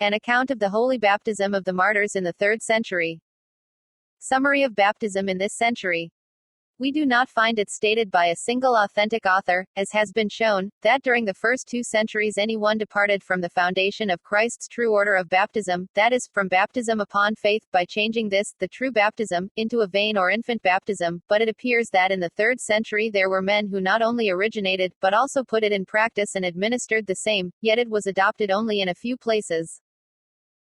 An account of the holy baptism of the martyrs in the 3rd century. Summary of baptism in this century. We do not find it stated by a single authentic author, as has been shown, that during the first 2 centuries anyone departed from the foundation of Christ's true order of baptism, that is, from baptism upon faith, by changing this, the true baptism, into a vain or infant baptism, but it appears that in the 3rd century there were men who not only originated, but also put it in practice and administered the same, yet it was adopted only in a few places.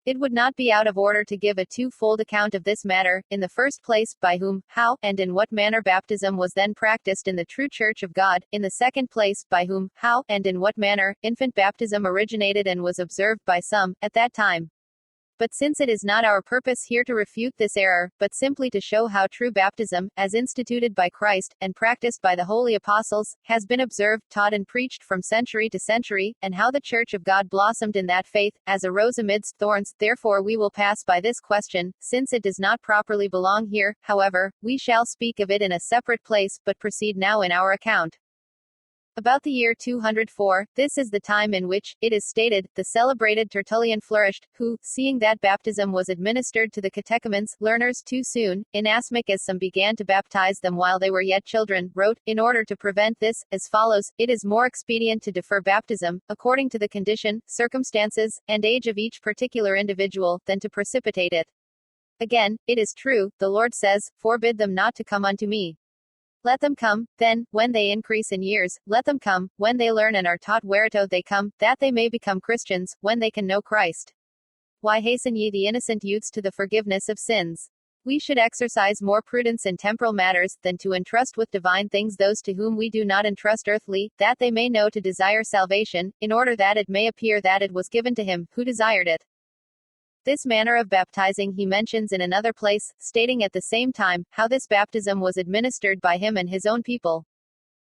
It would not be out of order to give a two-fold account of this matter, in the first place, by whom, how, and in what manner baptism was then practiced in the true Church of God, in the second place, by whom, how, and in what manner, infant baptism originated and was observed by some, at that time. But since it is not our purpose here to refute this error, but simply to show how true baptism, as instituted by Christ, and practiced by the holy apostles, has been observed, taught and preached from century to century, and how the Church of God blossomed in that faith, as a rose amidst thorns, therefore we will pass by this question, since it does not properly belong here. However, we shall speak of it in a separate place, but proceed now in our account. About the year 204, this is the time in which, it is stated, the celebrated Tertullian flourished, who, seeing that baptism was administered to the catechumens, learners too soon, inasmuch as some began to baptize them while they were yet children, wrote, in order to prevent this, as follows: it is more expedient to defer baptism, according to the condition, circumstances, and age of each particular individual, than to precipitate it. Again, it is true, the Lord says, forbid them not to come unto me. Let them come, then, when they increase in years, let them come, when they learn and are taught whereto they come, that they may become Christians, when they can know Christ. Why hasten ye the innocent youths to the forgiveness of sins? We should exercise more prudence in temporal matters, than to entrust with divine things those to whom we do not entrust earthly, that they may know to desire salvation, in order that it may appear that it was given to him, who desired it. This manner of baptizing he mentions in another place, stating at the same time, how this baptism was administered by him and his own people.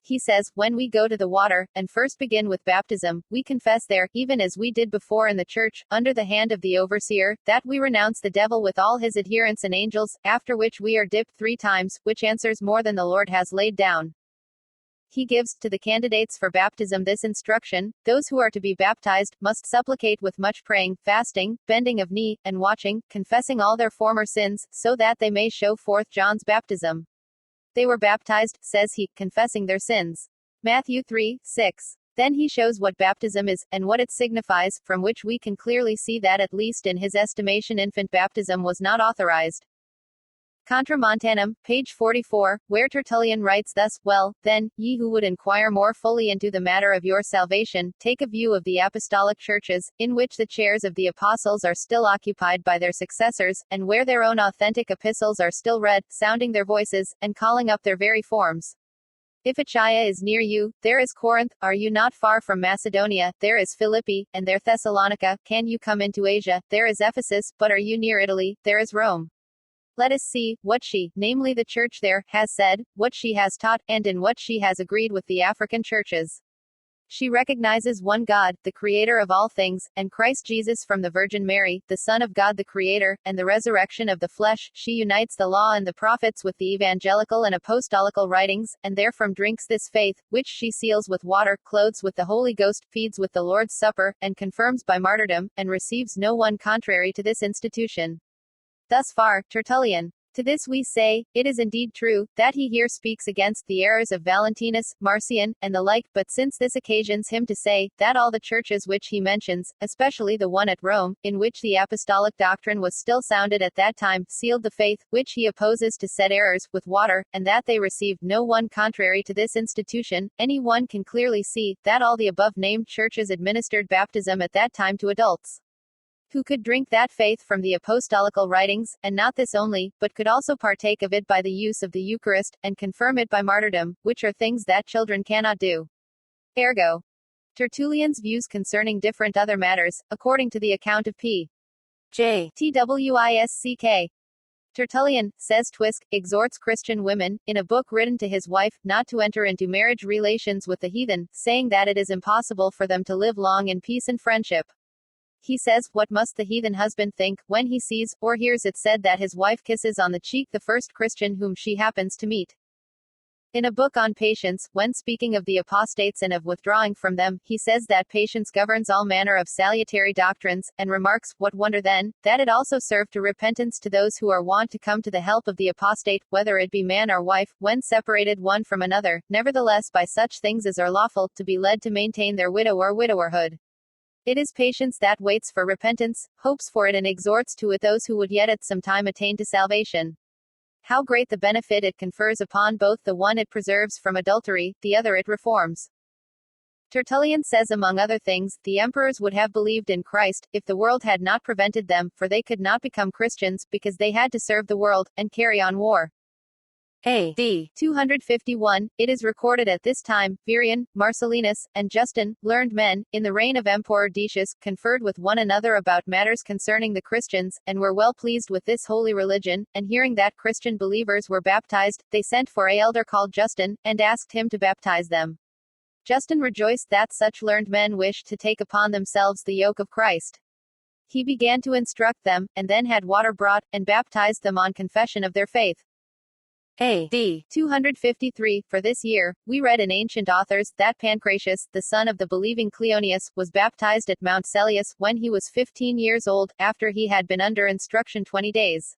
He says, when we go to the water, and first begin with baptism, we confess there, even as we did before in the church, under the hand of the overseer, that we renounce the devil with all his adherents and angels, after which we are dipped 3 times, which answers more than the Lord has laid down. He gives, to the candidates for baptism this instruction: those who are to be baptized, must supplicate with much praying, fasting, bending of knee, and watching, confessing all their former sins, so that they may show forth John's baptism. They were baptized, says he, confessing their sins. Matthew 3:6. Then he shows what baptism is, and what it signifies, from which we can clearly see that at least in his estimation infant baptism was not authorized. Contra Montanum, page 44, where Tertullian writes thus: well, then, ye who would inquire more fully into the matter of your salvation, take a view of the apostolic churches, in which the chairs of the apostles are still occupied by their successors, and where their own authentic epistles are still read, sounding their voices, and calling up their very forms. If Achaia is near you, there is Corinth. Are you not far from Macedonia? There is Philippi, and there Thessalonica. Can you come into Asia? There is Ephesus. But are you near Italy? There is Rome. Let us see, what she, namely the church there, has said, what she has taught, and in what she has agreed with the African churches. She recognizes one God, the Creator of all things, and Christ Jesus from the Virgin Mary, the Son of God the Creator, and the resurrection of the flesh. She unites the law and the prophets with the evangelical and apostolical writings, and therefrom drinks this faith, which she seals with water, clothes with the Holy Ghost, feeds with the Lord's Supper, and confirms by martyrdom, and receives no one contrary to this institution. Thus far, Tertullian. To this we say, it is indeed true, that he here speaks against the errors of Valentinus, Marcion, and the like, but since this occasions him to say, that all the churches which he mentions, especially the one at Rome, in which the apostolic doctrine was still sounded at that time, sealed the faith, which he opposes to said errors, with water, and that they received no one contrary to this institution, any one can clearly see, that all the above-named churches administered baptism at that time to adults, who could drink that faith from the apostolical writings, and not this only, but could also partake of it by the use of the Eucharist, and confirm it by martyrdom, which are things that children cannot do. Ergo. Tertullian's views concerning different other matters, according to the account of P. J. Twisck. Tertullian, says Twisk, exhorts Christian women, in a book written to his wife, not to enter into marriage relations with the heathen, saying that it is impossible for them to live long in peace and friendship. He says, what must the heathen husband think, when he sees, or hears it said that his wife kisses on the cheek the first Christian whom she happens to meet? In a book on patience, when speaking of the apostates and of withdrawing from them, he says that patience governs all manner of salutary doctrines, and remarks, what wonder then, that it also served to repentance to those who are wont to come to the help of the apostate, whether it be man or wife, when separated one from another, nevertheless by such things as are lawful, to be led to maintain their widow or widowerhood. It is patience that waits for repentance, hopes for it and exhorts to it those who would yet at some time attain to salvation. How great the benefit it confers upon both, the one it preserves from adultery, the other it reforms. Tertullian says among other things, the emperors would have believed in Christ, if the world had not prevented them, for they could not become Christians, because they had to serve the world, and carry on war. A.D. 251, it is recorded at this time, Virion, Marcellinus, and Justin, learned men, in the reign of Emperor Decius, conferred with one another about matters concerning the Christians, and were well pleased with this holy religion, and hearing that Christian believers were baptized, they sent for a elder called Justin, and asked him to baptize them. Justin rejoiced that such learned men wished to take upon themselves the yoke of Christ. He began to instruct them, and then had water brought, and baptized them on confession of their faith. A.D. 253, for this year, we read in ancient authors, that Pancratius, the son of the believing Cleonius, was baptized at Mount Celius, when he was 15 years old, after he had been under instruction 20 days.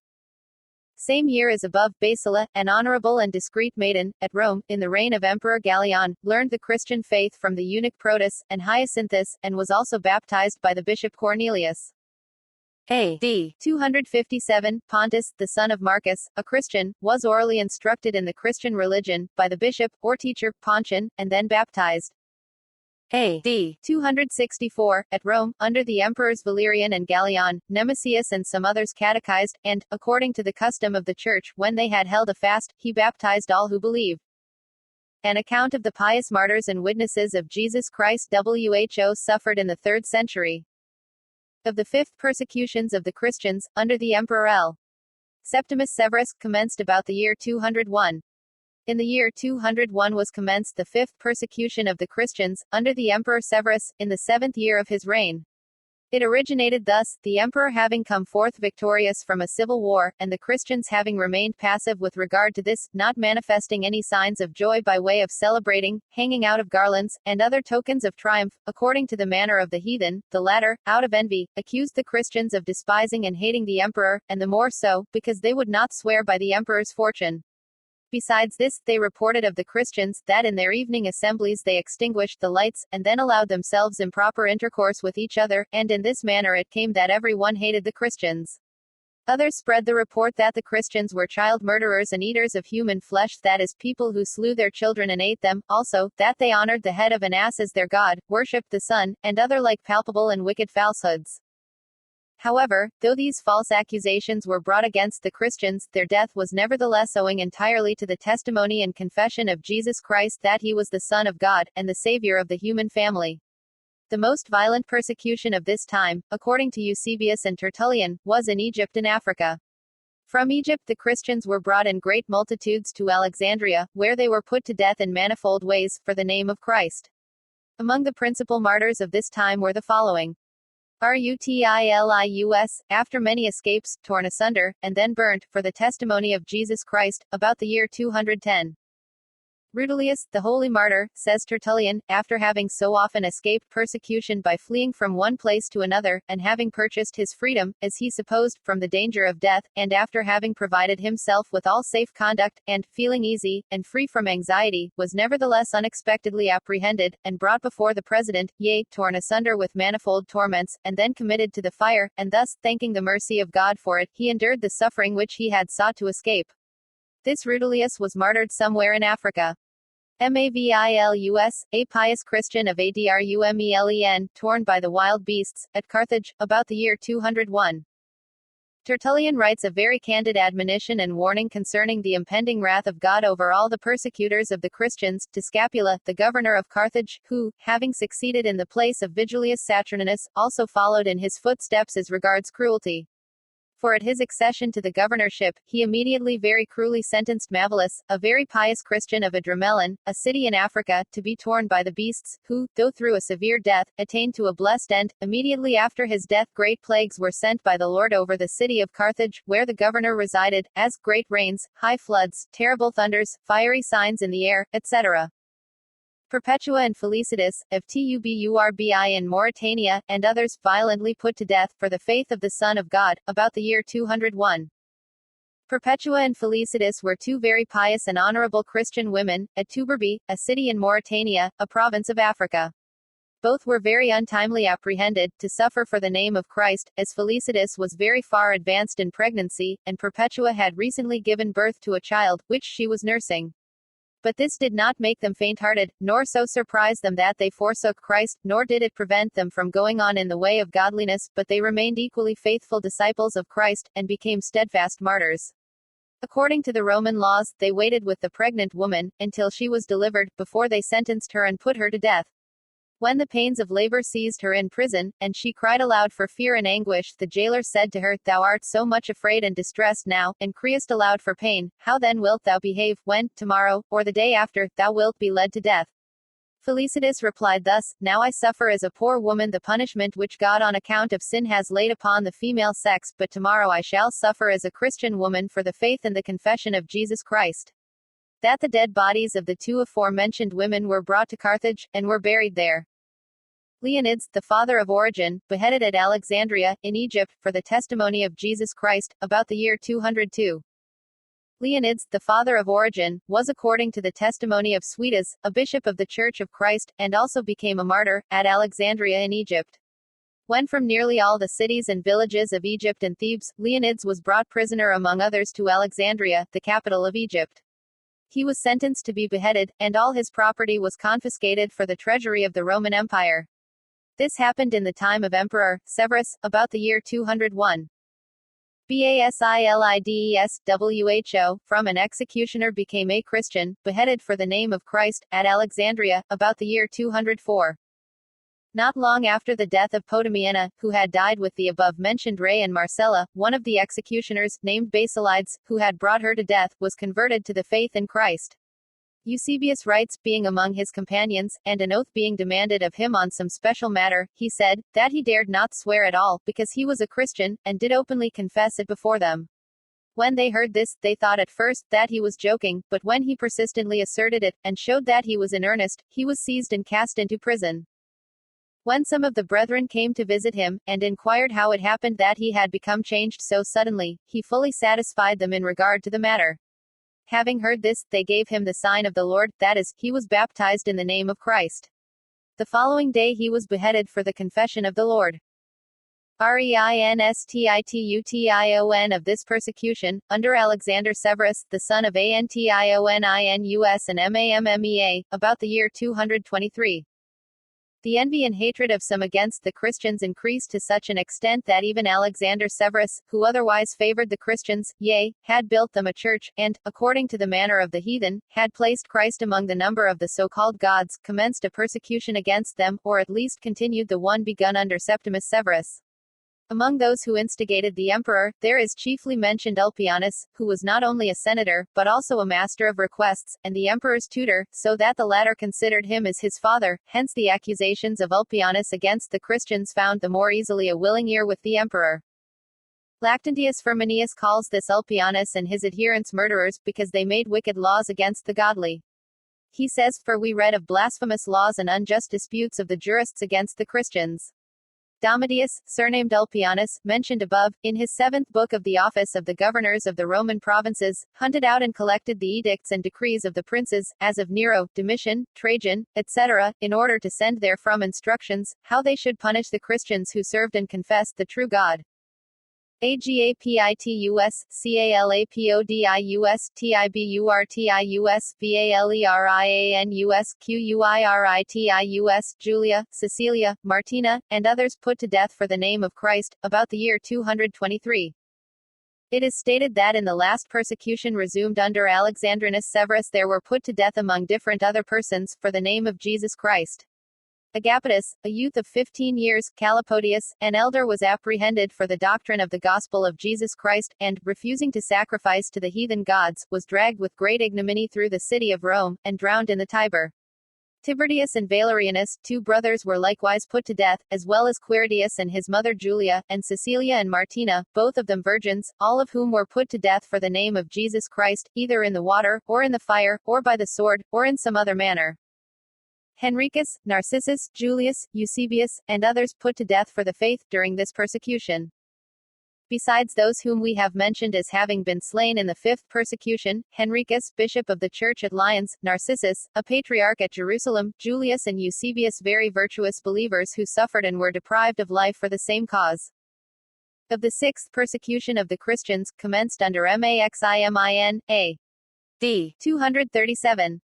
Same year as above, Basila, an honorable and discreet maiden, at Rome, in the reign of Emperor Gallion, learned the Christian faith from the eunuch Protus, and Hyacinthus, and was also baptized by the bishop Cornelius. A.D. 257, Pontus, the son of Marcus, a Christian, was orally instructed in the Christian religion, by the bishop, or teacher, Pontian, and then baptized. A.D. 264, at Rome, under the emperors Valerian and Gallion, Nemesius and some others catechized, and, according to the custom of the church, when they had held a fast, he baptized all who believe. An account of the pious martyrs and witnesses of Jesus Christ WHO suffered in the 3rd century. Of the 5th persecutions of the Christians, under the Emperor L. Septimus Severus, commenced about the year 201. In the year 201 was commenced the 5th persecution of the Christians, under the Emperor Severus, in the 7th year of his reign. It originated thus, the emperor having come forth victorious from a civil war, and the Christians having remained passive with regard to this, not manifesting any signs of joy by way of celebrating, hanging out of garlands, and other tokens of triumph, according to the manner of the heathen, the latter, out of envy, accused the Christians of despising and hating the emperor, and the more so, because they would not swear by the emperor's fortune. Besides this, they reported of the Christians, that in their evening assemblies they extinguished the lights, and then allowed themselves improper intercourse with each other, and in this manner it came that every one hated the Christians. Others spread the report that the Christians were child murderers and eaters of human flesh, that is, people who slew their children and ate them, also, that they honored the head of an ass as their god, worshipped the sun, and other like palpable and wicked falsehoods. However, though these false accusations were brought against the Christians, their death was nevertheless owing entirely to the testimony and confession of Jesus Christ that he was the Son of God, and the Savior of the human family. The most violent persecution of this time, according to Eusebius and Tertullian, was in Egypt and Africa. From Egypt the Christians were brought in great multitudes to Alexandria, where they were put to death in manifold ways, for the name of Christ. Among the principal martyrs of this time were the following. Rutilius, after many escapes, torn asunder, and then burnt, for the testimony of Jesus Christ, about the year 210. Rutilius, the holy martyr, says Tertullian, after having so often escaped persecution by fleeing from one place to another, and having purchased his freedom, as he supposed, from the danger of death, and after having provided himself with all safe conduct, and, feeling easy, and free from anxiety, was nevertheless unexpectedly apprehended, and brought before the president, yea, torn asunder with manifold torments, and then committed to the fire, and thus, thanking the mercy of God for it, he endured the suffering which he had sought to escape. This Rutilius was martyred somewhere in Africa. Mavilus, a pious Christian of Adrumelen, torn by the wild beasts, at Carthage, about the year 201. Tertullian writes a very candid admonition and warning concerning the impending wrath of God over all the persecutors of the Christians, to Scapula, the governor of Carthage, who, having succeeded in the place of Vigilius Saturninus, also followed in his footsteps as regards cruelty. For at his accession to the governorship, he immediately very cruelly sentenced Mavillus, a very pious Christian of Adramelon, a city in Africa, to be torn by the beasts, who, though through a severe death, attained to a blessed end. Immediately after his death great plagues were sent by the Lord over the city of Carthage, where the governor resided, as great rains, high floods, terrible thunders, fiery signs in the air, etc. Perpetua and Felicitas, of Tuburbi in Mauritania, and others, violently put to death, for the faith of the Son of God, about the year 201. Perpetua and Felicitas were two very pious and honorable Christian women, at Tuburbi, a city in Mauritania, a province of Africa. Both were very untimely apprehended, to suffer for the name of Christ, as Felicitas was very far advanced in pregnancy, and Perpetua had recently given birth to a child, which she was nursing. But this did not make them faint-hearted, nor so surprise them that they forsook Christ, nor did it prevent them from going on in the way of godliness, but they remained equally faithful disciples of Christ, and became steadfast martyrs. According to the Roman laws, they waited with the pregnant woman, until she was delivered, before they sentenced her and put her to death. When the pains of labor seized her in prison, and she cried aloud for fear and anguish, the jailer said to her, Thou art so much afraid and distressed now, and criest aloud for pain, how then wilt thou behave, when, tomorrow, or the day after, thou wilt be led to death? Felicitas replied thus, Now I suffer as a poor woman the punishment which God on account of sin has laid upon the female sex, but tomorrow I shall suffer as a Christian woman for the faith and the confession of Jesus Christ. That the dead bodies of the two aforementioned women were brought to Carthage, and were buried there. Leonids, the father of Origen, beheaded at Alexandria, in Egypt, for the testimony of Jesus Christ, about the year 202. Leonids, the father of Origen, was according to the testimony of Suidas, a bishop of the Church of Christ, and also became a martyr, at Alexandria in Egypt. When from nearly all the cities and villages of Egypt and Thebes, Leonids was brought prisoner among others to Alexandria, the capital of Egypt. He was sentenced to be beheaded, and all his property was confiscated for the treasury of the Roman Empire. This happened in the time of Emperor Severus, about the year 201. Basilides, who, from an executioner became a Christian, beheaded for the name of Christ, at Alexandria, about the year 204. Not long after the death of Potamiana, who had died with the above-mentioned Ray and Marcella, one of the executioners, named Basilides, who had brought her to death, was converted to the faith in Christ. Eusebius writes, being among his companions, and an oath being demanded of him on some special matter, he said, that he dared not swear at all, because he was a Christian, and did openly confess it before them. When they heard this, they thought at first, that he was joking, but when he persistently asserted it, and showed that he was in earnest, he was seized and cast into prison. When some of the brethren came to visit him, and inquired how it happened that he had become changed so suddenly, he fully satisfied them in regard to the matter. Having heard this, they gave him the sign of the Lord, that is, he was baptized in the name of Christ. The following day he was beheaded for the confession of the Lord. Reinstitution of this persecution, under Alexander Severus, the son of Antioninus and Mammea, about the year 223. The envy and hatred of some against the Christians increased to such an extent that even Alexander Severus, who otherwise favored the Christians, yea, had built them a church, and, according to the manner of the heathen, had placed Christ among the number of the so-called gods, commenced a persecution against them, or at least continued the one begun under Septimus Severus. Among those who instigated the emperor, there is chiefly mentioned Ulpianus, who was not only a senator, but also a master of requests, and the emperor's tutor, so that the latter considered him as his father, hence the accusations of Ulpianus against the Christians found the more easily a willing ear with the emperor. Lactantius Firminius calls this Ulpianus and his adherents murderers, because they made wicked laws against the godly. He says, For we read of blasphemous laws and unjust disputes of the jurists against the Christians. Domitius, surnamed Ulpianus, mentioned above, in his 7th book of the office of the governors of the Roman provinces, hunted out and collected the edicts and decrees of the princes, as of Nero, Domitian, Trajan, etc., in order to send therefrom instructions, how they should punish the Christians who served and confessed the true God. Agapitus, calapodius, tiburtius, valerianus, quiritus, Julia, Cecilia, Martina, and others put to death for the name of Christ, about the year 223. It is stated that in the last persecution resumed under Alexandrinus Severus there were put to death among different other persons, for the name of Jesus Christ. Agapitus, a youth of 15 years, Calipodius, an elder, was apprehended for the doctrine of the gospel of Jesus Christ, and, refusing to sacrifice to the heathen gods, was dragged with great ignominy through the city of Rome, and drowned in the Tiber. Tiberius and Valerianus, two brothers, were likewise put to death, as well as Quiridius and his mother Julia, and Cecilia and Martina, both of them virgins, all of whom were put to death for the name of Jesus Christ, either in the water, or in the fire, or by the sword, or in some other manner. Henricus, Narcissus, Julius, Eusebius, and others put to death for the faith, during this persecution. Besides those whom we have mentioned as having been slain in the fifth persecution, Henricus, bishop of the church at Lyons, Narcissus, a patriarch at Jerusalem, Julius and Eusebius, very virtuous believers who suffered and were deprived of life for the same cause. Of the sixth persecution of the Christians, commenced under Maximin, A.D. 237.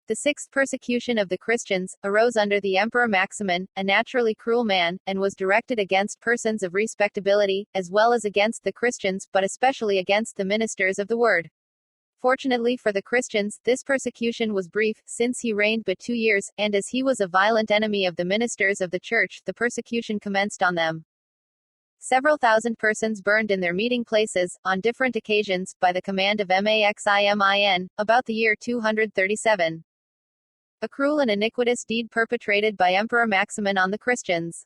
The sixth persecution of the Christians arose under the Emperor Maximin, a naturally cruel man, and was directed against persons of respectability, as well as against the Christians, but especially against the ministers of the word. Fortunately for the Christians, this persecution was brief, since he reigned but 2 years, and as he was a violent enemy of the ministers of the church, the persecution commenced on them. Several thousand persons burned in their meeting places, on different occasions, by the command of Maximin, about the year 237. A cruel and iniquitous deed perpetrated by Emperor Maximin on the Christians.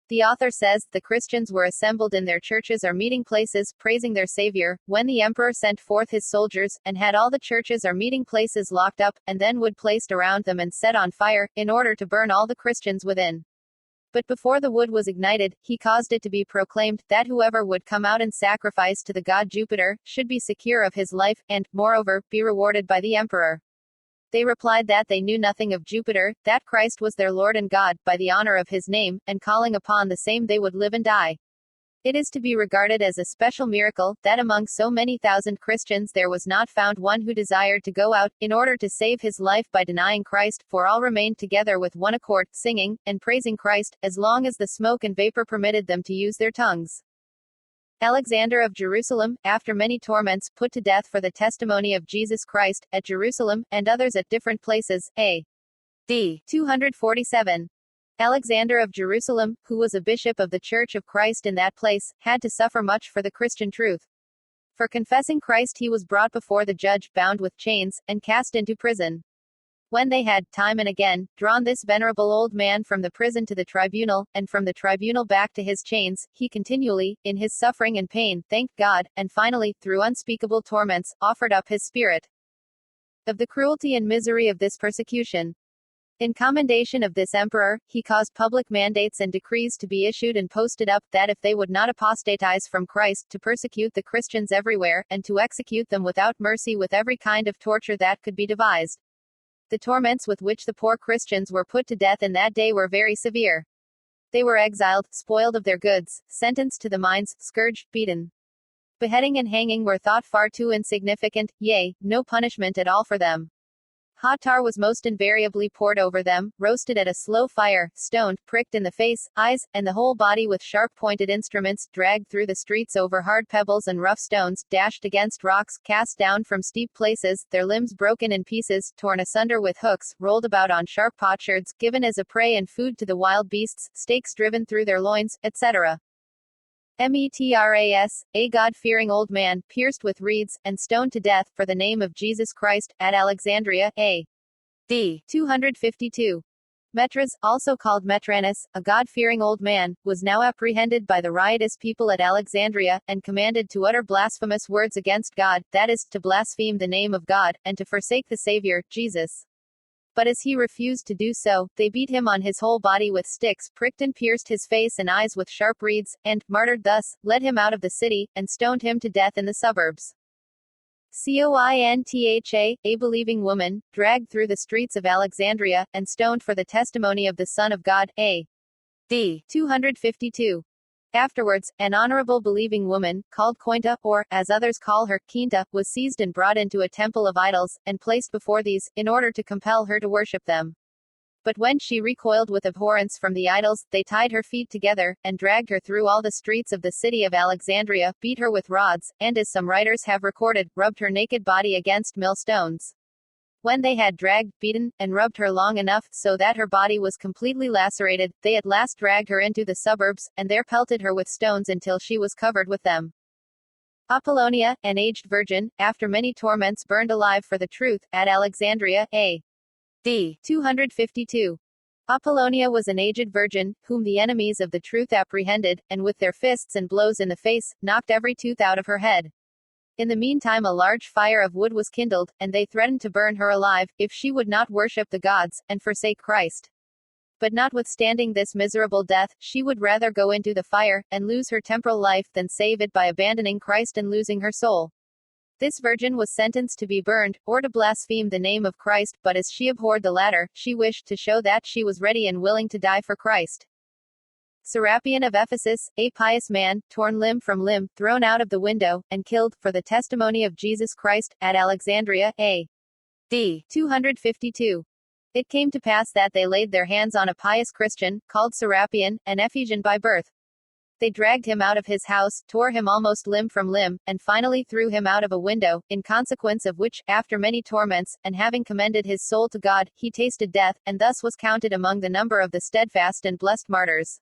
The author says, the Christians were assembled in their churches or meeting places, praising their Savior, when the emperor sent forth his soldiers, and had all the churches or meeting places locked up, and then wood placed around them and set on fire, in order to burn all the Christians within. But before the wood was ignited, he caused it to be proclaimed, that whoever would come out and sacrifice to the god Jupiter, should be secure of his life, and, moreover, be rewarded by the emperor. They replied that they knew nothing of Jupiter, that Christ was their Lord and God, by the honor of his name, and calling upon the same they would live and die. It is to be regarded as a special miracle, that among so many thousand Christians there was not found one who desired to go out, in order to save his life by denying Christ, for all remained together with one accord, singing, and praising Christ, as long as the smoke and vapor permitted them to use their tongues. Alexander of Jerusalem, after many torments, put to death for the testimony of Jesus Christ, at Jerusalem, and others at different places, A.D. 247. Alexander of Jerusalem, who was a bishop of the Church of Christ in that place, had to suffer much for the Christian truth. For confessing Christ he was brought before the judge, bound with chains, and cast into prison. When they had, time and again, drawn this venerable old man from the prison to the tribunal, and from the tribunal back to his chains, he continually, in his suffering and pain, thanked God, and finally, through unspeakable torments, offered up his spirit. Of the cruelty and misery of this persecution. In commendation of this emperor, he caused public mandates and decrees to be issued and posted up, that if they would not apostatize from Christ, to persecute the Christians everywhere, and to execute them without mercy with every kind of torture that could be devised. The torments with which the poor Christians were put to death in that day were very severe. They were exiled, spoiled of their goods, sentenced to the mines, scourged, beaten. Beheading and hanging were thought far too insignificant, yea, no punishment at all for them. Hot tar was most invariably poured over them, roasted at a slow fire, stoned, pricked in the face, eyes, and the whole body with sharp-pointed instruments, dragged through the streets over hard pebbles and rough stones, dashed against rocks, cast down from steep places, their limbs broken in pieces, torn asunder with hooks, rolled about on sharp potsherds, given as a prey and food to the wild beasts, stakes driven through their loins, etc. Metras, a God-fearing old man, pierced with reeds, and stoned to death, for the name of Jesus Christ, at Alexandria, A.D. 252. Metras, also called Metranus, a God-fearing old man, was now apprehended by the riotous people at Alexandria, and commanded to utter blasphemous words against God, that is, to blaspheme the name of God, and to forsake the Savior, Jesus. But as he refused to do so, they beat him on his whole body with sticks, pricked and pierced his face and eyes with sharp reeds, and, martyred thus, led him out of the city, and stoned him to death in the suburbs. Cointha, a believing woman, dragged through the streets of Alexandria, and stoned for the testimony of the Son of God, A.D. 252. Afterwards, an honorable believing woman, called Cointha, or, as others call her, Quinta, was seized and brought into a temple of idols, and placed before these, in order to compel her to worship them. But when she recoiled with abhorrence from the idols, they tied her feet together, and dragged her through all the streets of the city of Alexandria, beat her with rods, and as some writers have recorded, rubbed her naked body against millstones. When they had dragged, beaten, and rubbed her long enough so that her body was completely lacerated, they at last dragged her into the suburbs, and there pelted her with stones until she was covered with them. Apollonia, an aged virgin, after many torments burned alive for the truth, at Alexandria, A.D. 252. Apollonia was an aged virgin, whom the enemies of the truth apprehended, and with their fists and blows in the face, knocked every tooth out of her head. In the meantime a large fire of wood was kindled, and they threatened to burn her alive, if she would not worship the gods, and forsake Christ. But notwithstanding this miserable death, she would rather go into the fire, and lose her temporal life than save it by abandoning Christ and losing her soul. This virgin was sentenced to be burned, or to blaspheme the name of Christ, but as she abhorred the latter, she wished to show that she was ready and willing to die for Christ. Serapion of Ephesus, a pious man, torn limb from limb, thrown out of the window, and killed, for the testimony of Jesus Christ, at Alexandria, A.D. 252. It came to pass that they laid their hands on a pious Christian, called Serapion, an Ephesian by birth. They dragged him out of his house, tore him almost limb from limb, and finally threw him out of a window, in consequence of which, after many torments, and having commended his soul to God, he tasted death, and thus was counted among the number of the steadfast and blessed martyrs.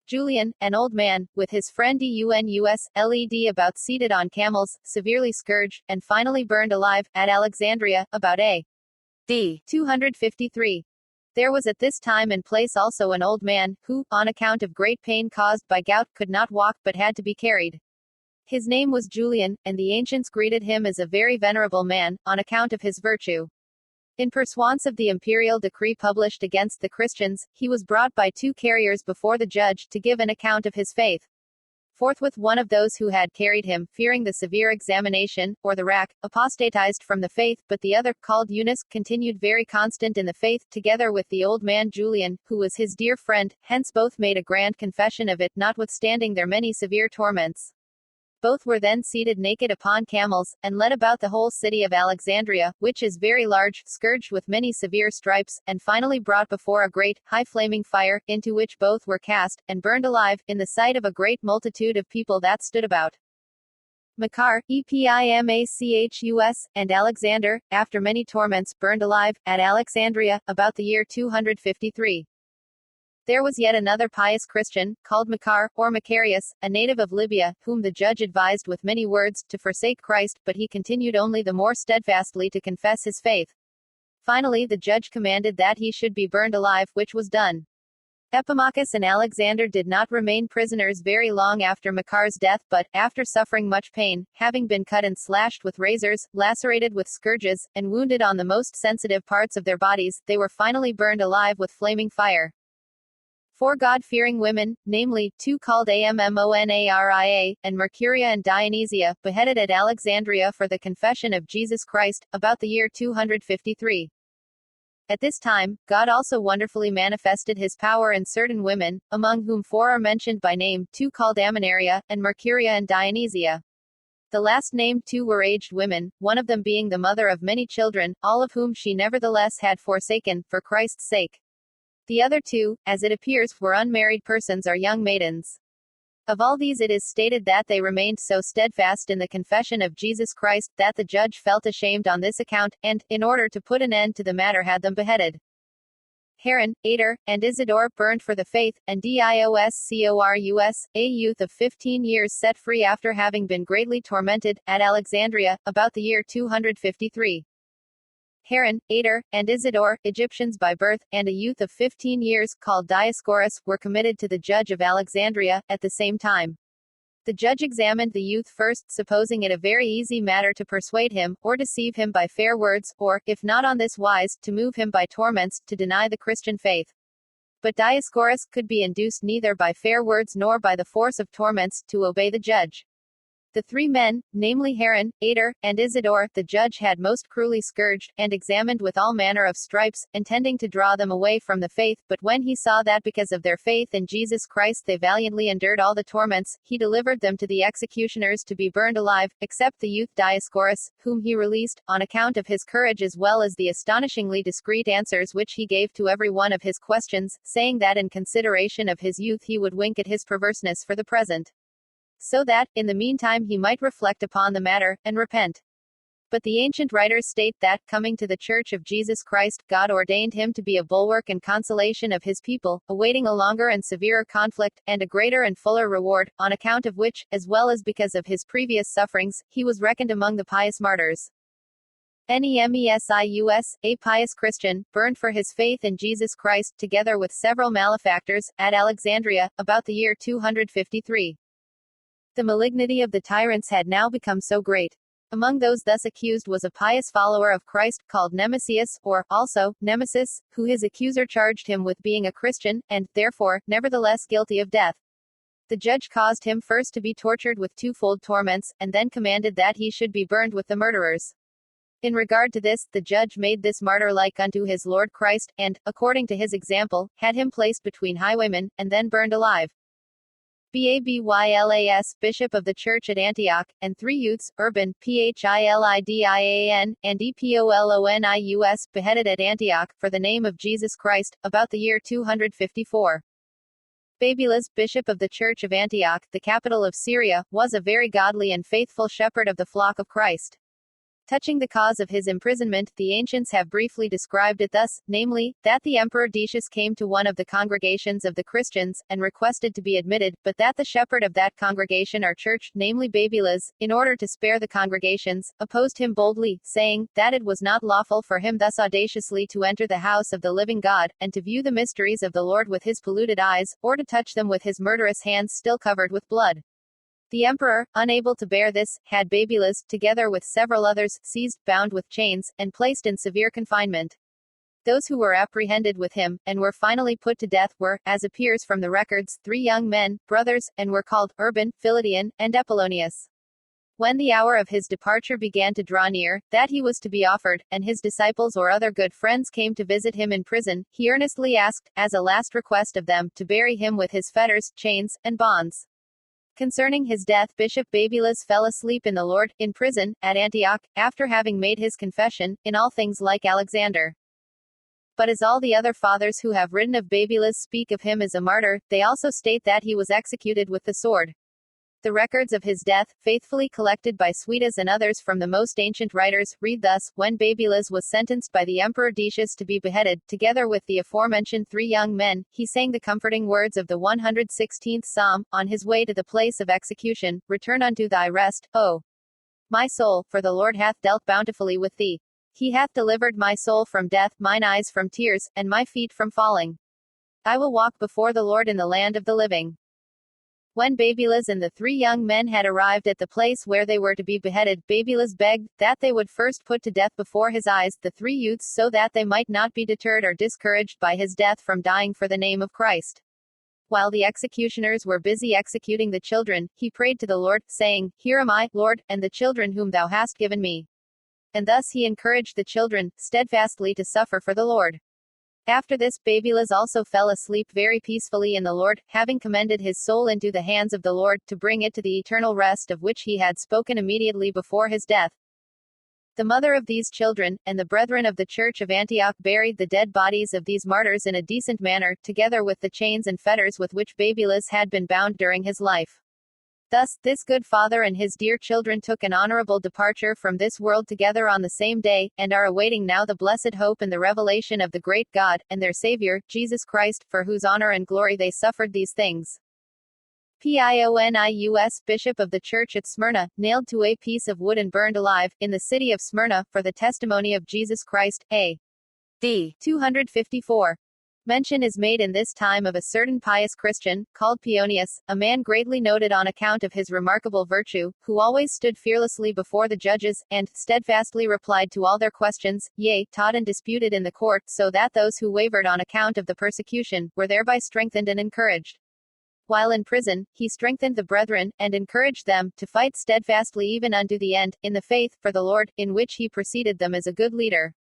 Julian, an old man, with his friend Eunus, led about seated on camels, severely scourged, and finally burned alive, at Alexandria, about A.D. 253. There was at this time and place also an old man, who, on account of great pain caused by gout, could not walk but had to be carried. His name was Julian, and the ancients greeted him as a very venerable man, on account of his virtue. In pursuance of the imperial decree published against the Christians, he was brought by two carriers before the judge, to give an account of his faith. Forthwith one of those who had carried him, fearing the severe examination, or the rack, apostatized from the faith, but the other, called Eunice, continued very constant in the faith, together with the old man Julian, who was his dear friend, hence both made a grand confession of it, notwithstanding their many severe torments. Both were then seated naked upon camels, and led about the whole city of Alexandria, which is very large, scourged with many severe stripes, and finally brought before a great, high flaming fire, into which both were cast, and burned alive, in the sight of a great multitude of people that stood about. Makar, Epimachus, and Alexander, after many torments, burned alive, at Alexandria, about the year 253. There was yet another pious Christian, called Makar, or Macarius, a native of Libya, whom the judge advised with many words, to forsake Christ, but he continued only the more steadfastly to confess his faith. Finally the judge commanded that he should be burned alive, which was done. Epimachus and Alexander did not remain prisoners very long after Makar's death, but, after suffering much pain, having been cut and slashed with razors, lacerated with scourges, and wounded on the most sensitive parts of their bodies, they were finally burned alive with flaming fire. Four God-fearing women, namely, two called Ammonaria, and Mercuria and Dionysia, beheaded at Alexandria for the confession of Jesus Christ, about the year 253. At this time, God also wonderfully manifested his power in certain women, among whom four are mentioned by name, two called Ammonaria, and Mercuria and Dionysia. The last named two were aged women, one of them being the mother of many children, all of whom she nevertheless had forsaken, for Christ's sake. The other two, as it appears, were unmarried persons or young maidens. Of all these it is stated that they remained so steadfast in the confession of Jesus Christ, that the judge felt ashamed on this account, and, in order to put an end to the matter, had them beheaded. Heron, Ater, and Isidore, burned for the faith, and Dioscorus, a youth of 15 years set free after having been greatly tormented, at Alexandria, about the year 253. Heron, Ater, and Isidore, Egyptians by birth, and a youth of 15 years, called Dioscorus, were committed to the judge of Alexandria, at the same time. The judge examined the youth first, supposing it a very easy matter to persuade him, or deceive him by fair words, or, if not on this wise, to move him by torments, to deny the Christian faith. But Dioscorus could be induced neither by fair words nor by the force of torments, to obey the judge. The three men, namely Heron, Ater, and Isidore, the judge had most cruelly scourged, and examined with all manner of stripes, intending to draw them away from the faith, but when he saw that because of their faith in Jesus Christ they valiantly endured all the torments, he delivered them to the executioners to be burned alive, except the youth Dioscorus, whom he released, on account of his courage as well as the astonishingly discreet answers which he gave to every one of his questions, saying that in consideration of his youth he would wink at his perverseness for the present, so that, in the meantime he might reflect upon the matter, and repent. But the ancient writers state that, coming to the Church of Jesus Christ, God ordained him to be a bulwark and consolation of his people, awaiting a longer and severer conflict, and a greater and fuller reward, on account of which, as well as because of his previous sufferings, he was reckoned among the pious martyrs. Nemesius, a pious Christian, burned for his faith in Jesus Christ, together with several malefactors, at Alexandria, about the year 253. The malignity of the tyrants had now become so great. Among those thus accused was a pious follower of Christ, called Nemesius, or, also, Nemesis, who his accuser charged him with being a Christian, and, therefore, nevertheless guilty of death. The judge caused him first to be tortured with twofold torments, and then commanded that he should be burned with the murderers. In regard to this, the judge made this martyr like unto his Lord Christ, and, according to his example, had him placed between highwaymen, and then burned alive. Babylas, bishop of the church at Antioch, and 3 youths, Urban, Philidian, and Epolionius, beheaded at Antioch, for the name of Jesus Christ, about the year 254. Babylas, bishop of the church of Antioch, the capital of Syria, was a very godly and faithful shepherd of the flock of Christ. Touching the cause of his imprisonment, the ancients have briefly described it thus, namely, that the Emperor Decius came to one of the congregations of the Christians, and requested to be admitted, but that the shepherd of that congregation or church, namely Babylas, in order to spare the congregations, opposed him boldly, saying, that it was not lawful for him thus audaciously to enter the house of the living God, and to view the mysteries of the Lord with his polluted eyes, or to touch them with his murderous hands still covered with blood. The emperor, unable to bear this, had Babylas, together with several others, seized, bound with chains, and placed in severe confinement. Those who were apprehended with him, and were finally put to death, were, as appears from the records, 3 young men, brothers, and were called, Urban, Philidian, and Epolionius. When the hour of his departure began to draw near, that he was to be offered, and his disciples or other good friends came to visit him in prison, he earnestly asked, as a last request of them, to bury him with his fetters, chains, and bonds. Concerning his death, Bishop Babylas fell asleep in the Lord, in prison, at Antioch, after having made his confession, in all things like Alexander. But as all the other fathers who have written of Babylas speak of him as a martyr, they also state that he was executed with the sword. The records of his death, faithfully collected by Suidas and others from the most ancient writers, read thus: when Babylas was sentenced by the Emperor Decius to be beheaded, together with the aforementioned 3 young men, he sang the comforting words of the 116th Psalm, on his way to the place of execution, return unto thy rest, O my soul, for the Lord hath dealt bountifully with thee. He hath delivered my soul from death, mine eyes from tears, and my feet from falling. I will walk before the Lord in the land of the living. When Babylas and the 3 young men had arrived at the place where they were to be beheaded, Babylas begged that they would first put to death before his eyes the 3 youths, so that they might not be deterred or discouraged by his death from dying for the name of Christ. While the executioners were busy executing the children, he prayed to the Lord, saying, Here am I, Lord, and the children whom thou hast given me. And thus he encouraged the children, steadfastly to suffer for the Lord. After this, Babylas also fell asleep very peacefully in the Lord, having commended his soul into the hands of the Lord, to bring it to the eternal rest of which he had spoken immediately before his death. The mother of these children, and the brethren of the church of Antioch buried the dead bodies of these martyrs in a decent manner, together with the chains and fetters with which Babylas had been bound during his life. Thus, this good father and his dear children took an honorable departure from this world together on the same day, and are awaiting now the blessed hope and the revelation of the great God, and their Savior, Jesus Christ, for whose honor and glory they suffered these things. Pionius, bishop of the church at Smyrna, nailed to a piece of wood and burned alive, in the city of Smyrna, for the testimony of Jesus Christ, A.D. 254. Mention is made in this time of a certain pious Christian, called Pionius, a man greatly noted on account of his remarkable virtue, who always stood fearlessly before the judges, and steadfastly replied to all their questions, yea, taught and disputed in the court, so that those who wavered on account of the persecution, were thereby strengthened and encouraged. While in prison, he strengthened the brethren, and encouraged them, to fight steadfastly even unto the end, in the faith, for the Lord, in which he preceded them as a good leader.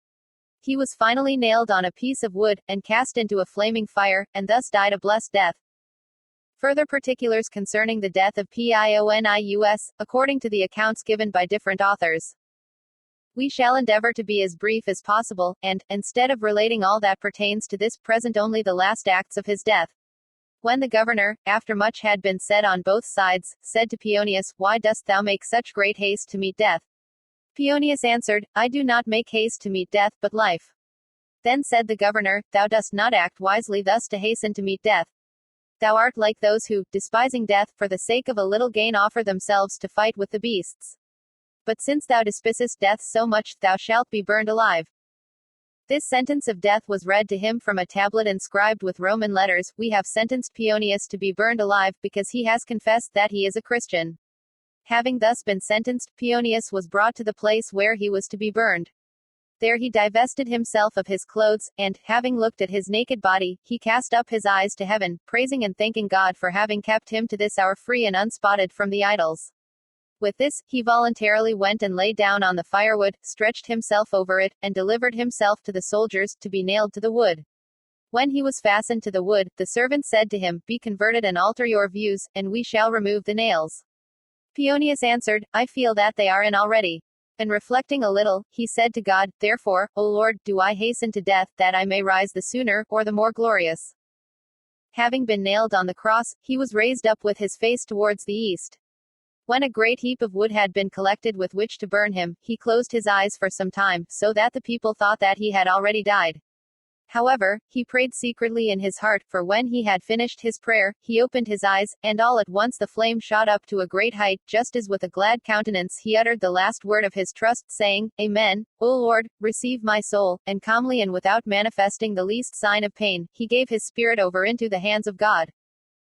He was finally nailed on a piece of wood, and cast into a flaming fire, and thus died a blessed death. Further particulars concerning the death of Pionius, according to the accounts given by different authors. We shall endeavor to be as brief as possible, and, instead of relating all that pertains to this, present only the last acts of his death. When the governor, after much had been said on both sides, said to Pionius, Why dost thou make such great haste to meet death? Peonius answered, I do not make haste to meet death, but life. Then said the governor, Thou dost not act wisely thus to hasten to meet death. Thou art like those who, despising death, for the sake of a little gain offer themselves to fight with the beasts. But since thou despisest death so much, thou shalt be burned alive. This sentence of death was read to him from a tablet inscribed with Roman letters. We have sentenced Peonius to be burned alive, because he has confessed that he is a Christian. Having thus been sentenced, Peonius was brought to the place where he was to be burned. There he divested himself of his clothes, and, having looked at his naked body, he cast up his eyes to heaven, praising and thanking God for having kept him to this hour free and unspotted from the idols. With this, he voluntarily went and lay down on the firewood, stretched himself over it, and delivered himself to the soldiers, to be nailed to the wood. When he was fastened to the wood, the servant said to him, Be converted and alter your views, and we shall remove the nails. Peonius answered, I feel that they are in already. And reflecting a little, he said to God, Therefore, O Lord, do I hasten to death, that I may rise the sooner, or the more glorious. Having been nailed on the cross, he was raised up with his face towards the east. When a great heap of wood had been collected with which to burn him, he closed his eyes for some time, so that the people thought that he had already died. However, he prayed secretly in his heart, for when he had finished his prayer, he opened his eyes, and all at once the flame shot up to a great height, just as with a glad countenance he uttered the last word of his trust, saying, Amen, O Lord, receive my soul, and calmly and without manifesting the least sign of pain, he gave his spirit over into the hands of God.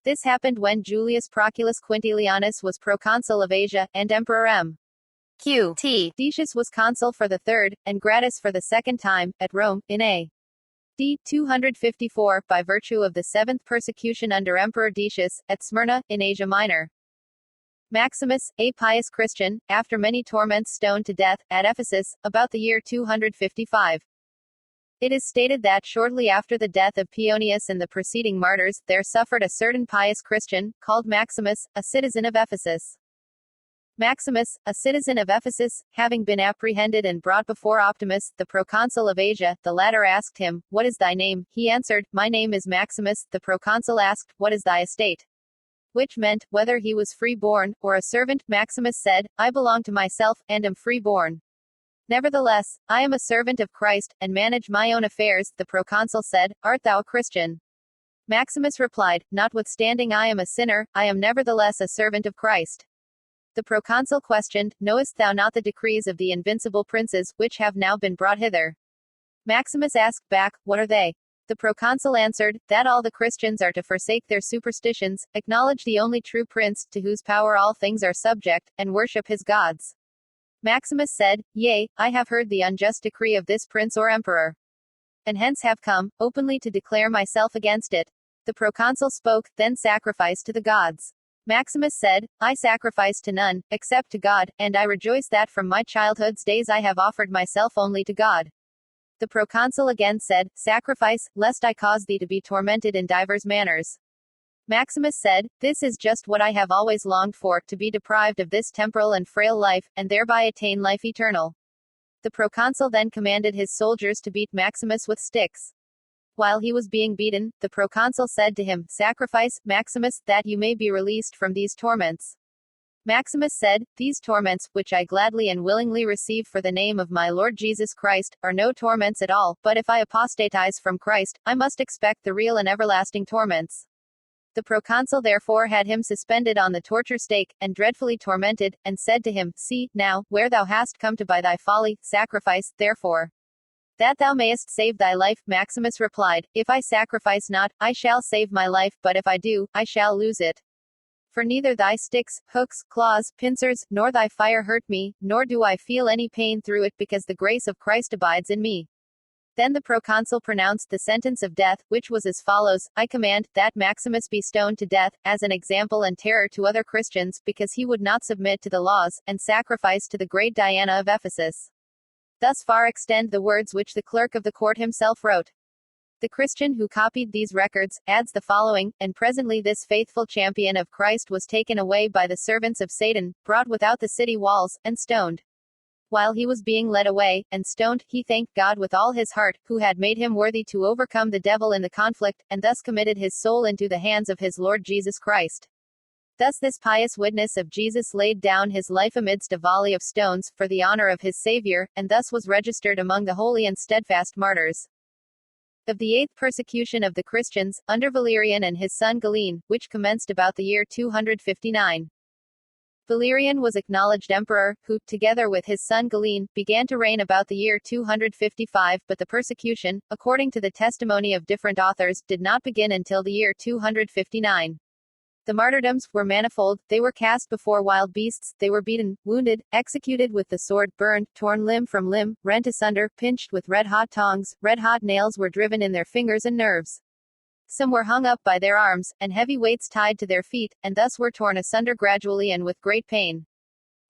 This happened when Julius Proculus Quintilianus was proconsul of Asia, and Emperor M.Q.T. Decius was consul for the third, and Gratus for the second time, at Rome, in A.D. 254, by virtue of the seventh persecution under Emperor Decius, at Smyrna, in Asia Minor. Maximus, a pious Christian, after many torments stoned to death, at Ephesus, about the year 255. It is stated that shortly after the death of Peonius and the preceding martyrs, there suffered a certain pious Christian, called Maximus, a citizen of Ephesus. Maximus, a citizen of Ephesus, having been apprehended and brought before Optimus, the proconsul of Asia, the latter asked him, What is thy name? He answered, My name is Maximus. The proconsul asked, What is thy estate? Which meant, whether he was free-born, or a servant. Maximus said, I belong to myself, and am free-born. Nevertheless, I am a servant of Christ, and manage my own affairs. The proconsul said, Art thou a Christian? Maximus replied, Notwithstanding I am a sinner, I am nevertheless a servant of Christ. The proconsul questioned, Knowest thou not the decrees of the invincible princes, which have now been brought hither? Maximus asked back, What are they? The proconsul answered, That all the Christians are to forsake their superstitions, acknowledge the only true prince, to whose power all things are subject, and worship his gods. Maximus said, Yea, I have heard the unjust decree of this prince or emperor, and hence have come, openly to declare myself against it. The proconsul spoke, Then sacrifice to the gods. Maximus said, I sacrifice to none, except to God, and I rejoice that from my childhood's days I have offered myself only to God. The proconsul again said, Sacrifice, lest I cause thee to be tormented in divers manners. Maximus said, This is just what I have always longed for, to be deprived of this temporal and frail life, and thereby attain life eternal. The proconsul then commanded his soldiers to beat Maximus with sticks. While he was being beaten, the proconsul said to him, Sacrifice, Maximus, that you may be released from these torments. Maximus said, These torments, which I gladly and willingly receive for the name of my Lord Jesus Christ, are no torments at all, but if I apostatize from Christ, I must expect the real and everlasting torments. The proconsul therefore had him suspended on the torture stake, and dreadfully tormented, and said to him, See, now, where thou hast come to by thy folly, sacrifice, therefore, that thou mayest save thy life. Maximus replied, If I sacrifice not, I shall save my life, but if I do, I shall lose it. For neither thy sticks, hooks, claws, pincers, nor thy fire hurt me, nor do I feel any pain through it, because the grace of Christ abides in me. Then the proconsul pronounced the sentence of death, which was as follows, I command, that Maximus be stoned to death, as an example and terror to other Christians, because he would not submit to the laws, and sacrifice to the great Diana of Ephesus. Thus far extend the words which the clerk of the court himself wrote. The Christian who copied these records, adds the following, and presently this faithful champion of Christ was taken away by the servants of Satan, brought without the city walls, and stoned. While he was being led away, and stoned, he thanked God with all his heart, who had made him worthy to overcome the devil in the conflict, and thus committed his soul into the hands of his Lord Jesus Christ. Thus this pious witness of Jesus laid down his life amidst a volley of stones, for the honor of his Savior, and thus was registered among the holy and steadfast martyrs. Of the eighth persecution of the Christians, under Valerian and his son Galen, which commenced about the year 259. Valerian was acknowledged emperor, who, together with his son Galen, began to reign about the year 255, but the persecution, according to the testimony of different authors, did not begin until the year 259. The martyrdoms were manifold. They were cast before wild beasts, they were beaten, wounded, executed with the sword, burned, torn limb from limb, rent asunder, pinched with red-hot tongs, red-hot nails were driven in their fingers and nerves. Some were hung up by their arms, and heavy weights tied to their feet, and thus were torn asunder gradually and with great pain.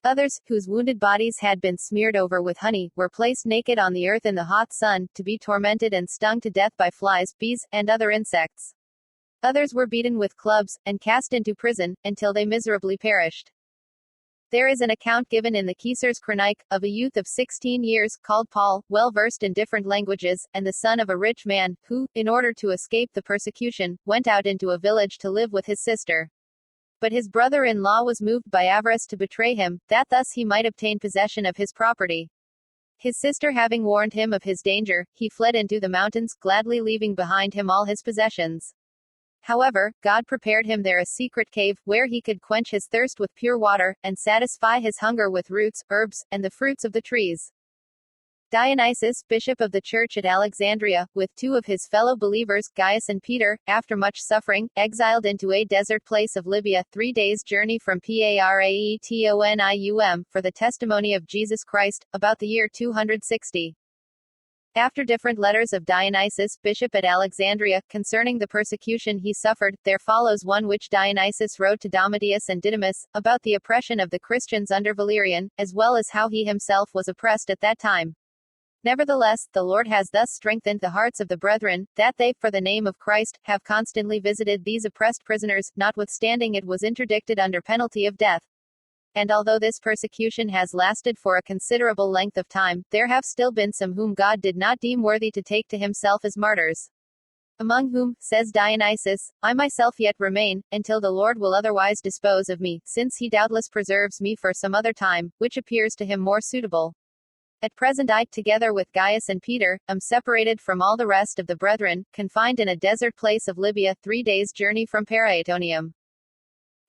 Others, whose wounded bodies had been smeared over with honey, were placed naked on the earth in the hot sun, to be tormented and stung to death by flies, bees, and other insects. Others were beaten with clubs, and cast into prison, until they miserably perished. There is an account given in the Kieser's Chronique, of a youth of 16 years, called Paul, well versed in different languages, and the son of a rich man, who, in order to escape the persecution, went out into a village to live with his sister. But his brother-in-law was moved by avarice to betray him, that thus he might obtain possession of his property. His sister having warned him of his danger, he fled into the mountains, gladly leaving behind him all his possessions. However, God prepared him there a secret cave, where he could quench his thirst with pure water, and satisfy his hunger with roots, herbs, and the fruits of the trees. Dionysius, bishop of the church at Alexandria, with two of his fellow believers, Gaius and Peter, after much suffering, exiled into a desert place of Libya, 3 days' journey from Paraetonium, for the testimony of Jesus Christ, about the year 260. After different letters of Dionysius, bishop at Alexandria, concerning the persecution he suffered, there follows one which Dionysius wrote to Domitius and Didymus, about the oppression of the Christians under Valerian, as well as how he himself was oppressed at that time. Nevertheless, the Lord has thus strengthened the hearts of the brethren, that they, for the name of Christ, have constantly visited these oppressed prisoners, notwithstanding it was interdicted under penalty of death. And although this persecution has lasted for a considerable length of time, there have still been some whom God did not deem worthy to take to himself as martyrs. Among whom, says Dionysius, I myself yet remain, until the Lord will otherwise dispose of me, since he doubtless preserves me for some other time, which appears to him more suitable. At present I, together with Gaius and Peter, am separated from all the rest of the brethren, confined in a desert place of Libya, 3 days' journey from Paraetonium.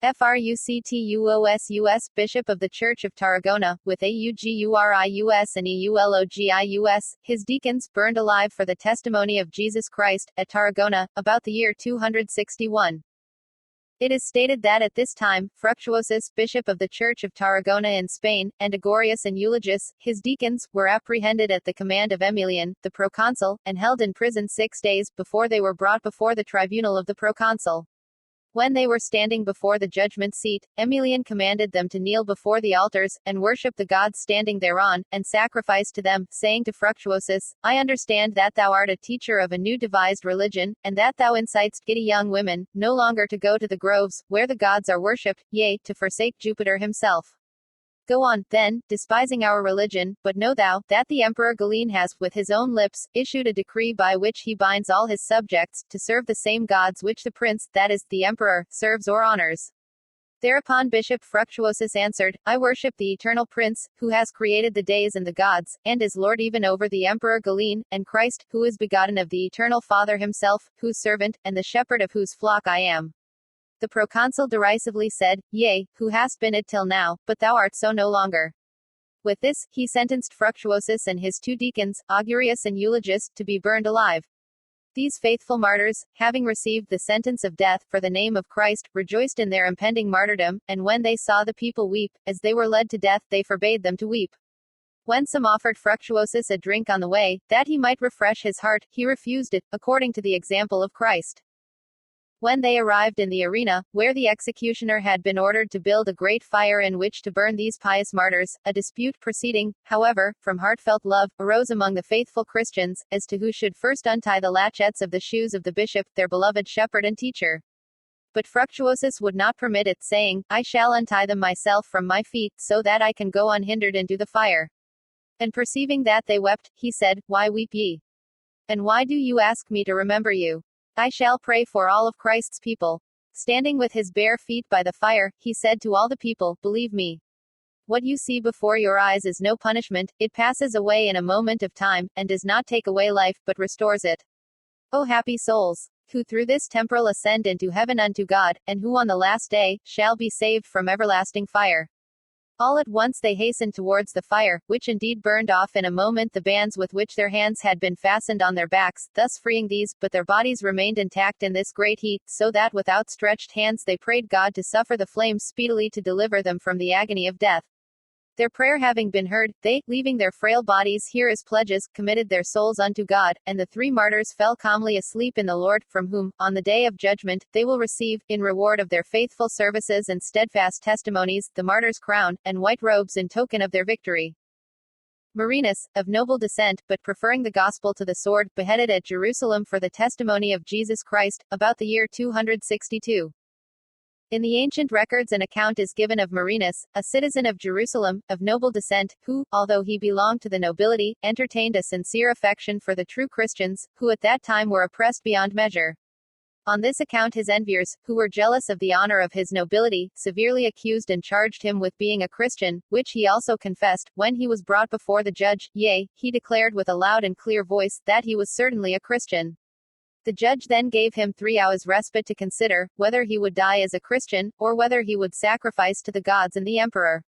Fructuosus, Bishop of the Church of Tarragona, with Augurius and Eulogius, his deacons, burned alive for the testimony of Jesus Christ, at Tarragona, about the year 261. It is stated that at this time, Fructuosus, Bishop of the Church of Tarragona in Spain, and Agorius and Eulogius, his deacons, were apprehended at the command of Emilian, the proconsul, and held in prison 6 days, before they were brought before the tribunal of the proconsul. When they were standing before the judgment seat, Emilian commanded them to kneel before the altars, and worship the gods standing thereon, and sacrifice to them, saying to Fructuosus, I understand that thou art a teacher of a new devised religion, and that thou incitest giddy young women, no longer to go to the groves, where the gods are worshipped, yea, to forsake Jupiter himself. Go on, then, despising our religion, but know thou, that the Emperor Galen has, with his own lips, issued a decree by which he binds all his subjects, to serve the same gods which the prince, that is, the emperor, serves or honors. Thereupon Bishop Fructuosus answered, I worship the eternal prince, who has created the days and the gods, and is Lord even over the Emperor Galen, and Christ, who is begotten of the eternal Father himself, whose servant, and the shepherd of whose flock I am. The proconsul derisively said, Yea, who hast been it till now, but thou art so no longer. With this, he sentenced Fructuosus and his 2 deacons, Augurius and Eulogius, to be burned alive. These faithful martyrs, having received the sentence of death, for the name of Christ, rejoiced in their impending martyrdom, and when they saw the people weep, as they were led to death, they forbade them to weep. When some offered Fructuosus a drink on the way, that he might refresh his heart, he refused it, according to the example of Christ. When they arrived in the arena, where the executioner had been ordered to build a great fire in which to burn these pious martyrs, a dispute proceeding, however, from heartfelt love, arose among the faithful Christians, as to who should first untie the latchets of the shoes of the bishop, their beloved shepherd and teacher. But Fructuosus would not permit it, saying, I shall untie them myself from my feet, so that I can go unhindered into the fire. And perceiving that they wept, he said, Why weep ye? And why do you ask me to remember you? I shall pray for all of Christ's people. Standing with his bare feet by the fire, he said to all the people, "Believe me. What you see before your eyes is no punishment, it passes away in a moment of time, and does not take away life, but restores it. O happy souls, who through this temporal ascend into heaven unto God, and who on the last day, shall be saved from everlasting fire." All at once they hastened towards the fire, which indeed burned off in a moment the bands with which their hands had been fastened on their backs, thus freeing these, but their bodies remained intact in this great heat, so that with outstretched hands they prayed God to suffer the flames speedily to deliver them from the agony of death. Their prayer having been heard, they, leaving their frail bodies here as pledges, committed their souls unto God, and the 3 martyrs fell calmly asleep in the Lord, from whom, on the day of judgment, they will receive, in reward of their faithful services and steadfast testimonies, the martyr's crown, and white robes in token of their victory. Marinus, of noble descent, but preferring the gospel to the sword, beheaded at Jerusalem for the testimony of Jesus Christ, about the year 262. In the ancient records an account is given of Marinus, a citizen of Jerusalem, of noble descent, who, although he belonged to the nobility, entertained a sincere affection for the true Christians, who at that time were oppressed beyond measure. On this account his enviers, who were jealous of the honor of his nobility, severely accused and charged him with being a Christian, which he also confessed, when he was brought before the judge, yea, he declared with a loud and clear voice, that he was certainly a Christian. The judge then gave him 3 hours respite to consider, whether he would die as a Christian, or whether he would sacrifice to the gods and the emperor.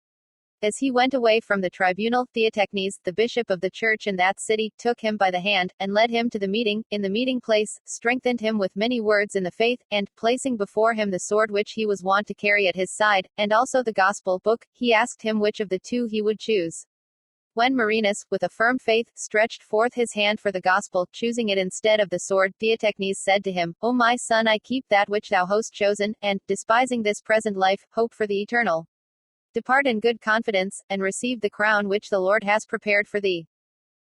As he went away from the tribunal, Theotechnes, the bishop of the church in that city, took him by the hand, and led him to the meeting, in the meeting place, strengthened him with many words in the faith, and, placing before him the sword which he was wont to carry at his side, and also the gospel book, he asked him which of the 2 he would choose. When Marinus, with a firm faith, stretched forth his hand for the gospel, choosing it instead of the sword, Theotechnes said to him, "O my son, I keep that which thou hast chosen, and, despising this present life, hope for the eternal. Depart in good confidence, and receive the crown which the Lord has prepared for thee."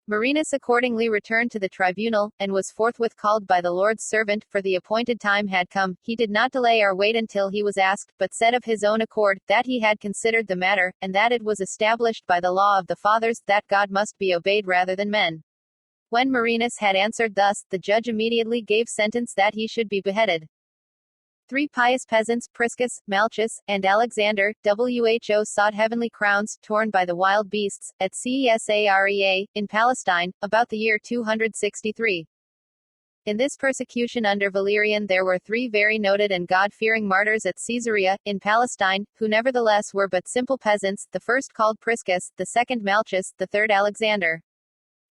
Marinus accordingly returned to the tribunal, and was forthwith called by the Lord's servant, for the appointed time had come. He did not delay or wait until he was asked, but said of his own accord, that he had considered the matter, and that it was established by the law of the fathers, that God must be obeyed rather than men. When Marinus had answered thus, the judge immediately gave sentence that he should be beheaded. 3 pious peasants, Priscus, Malchus, and Alexander, who sought heavenly crowns, torn by the wild beasts, at Caesarea, in Palestine, about the year 263. In this persecution under Valerian there were 3 very noted and God-fearing martyrs at Caesarea, in Palestine, who nevertheless were but simple peasants, the first called Priscus, the second Malchus, the third Alexander.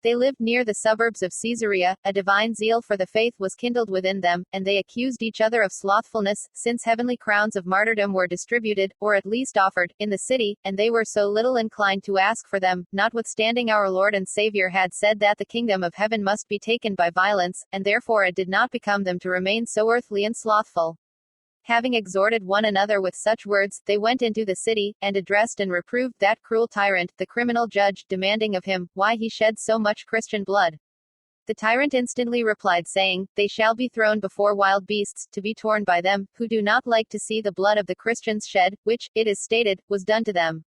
They lived near the suburbs of Caesarea, a divine zeal for the faith was kindled within them, and they accused each other of slothfulness, since heavenly crowns of martyrdom were distributed, or at least offered, in the city, and they were so little inclined to ask for them, notwithstanding our Lord and Savior had said that the kingdom of heaven must be taken by violence, and therefore it did not become them to remain so earthly and slothful. Having exhorted one another with such words, they went into the city, and addressed and reproved that cruel tyrant, the criminal judge, demanding of him, why he shed so much Christian blood. The tyrant instantly replied saying, "They shall be thrown before wild beasts, to be torn by them, who do not like to see the blood of the Christians shed, which, it is stated, was done to them."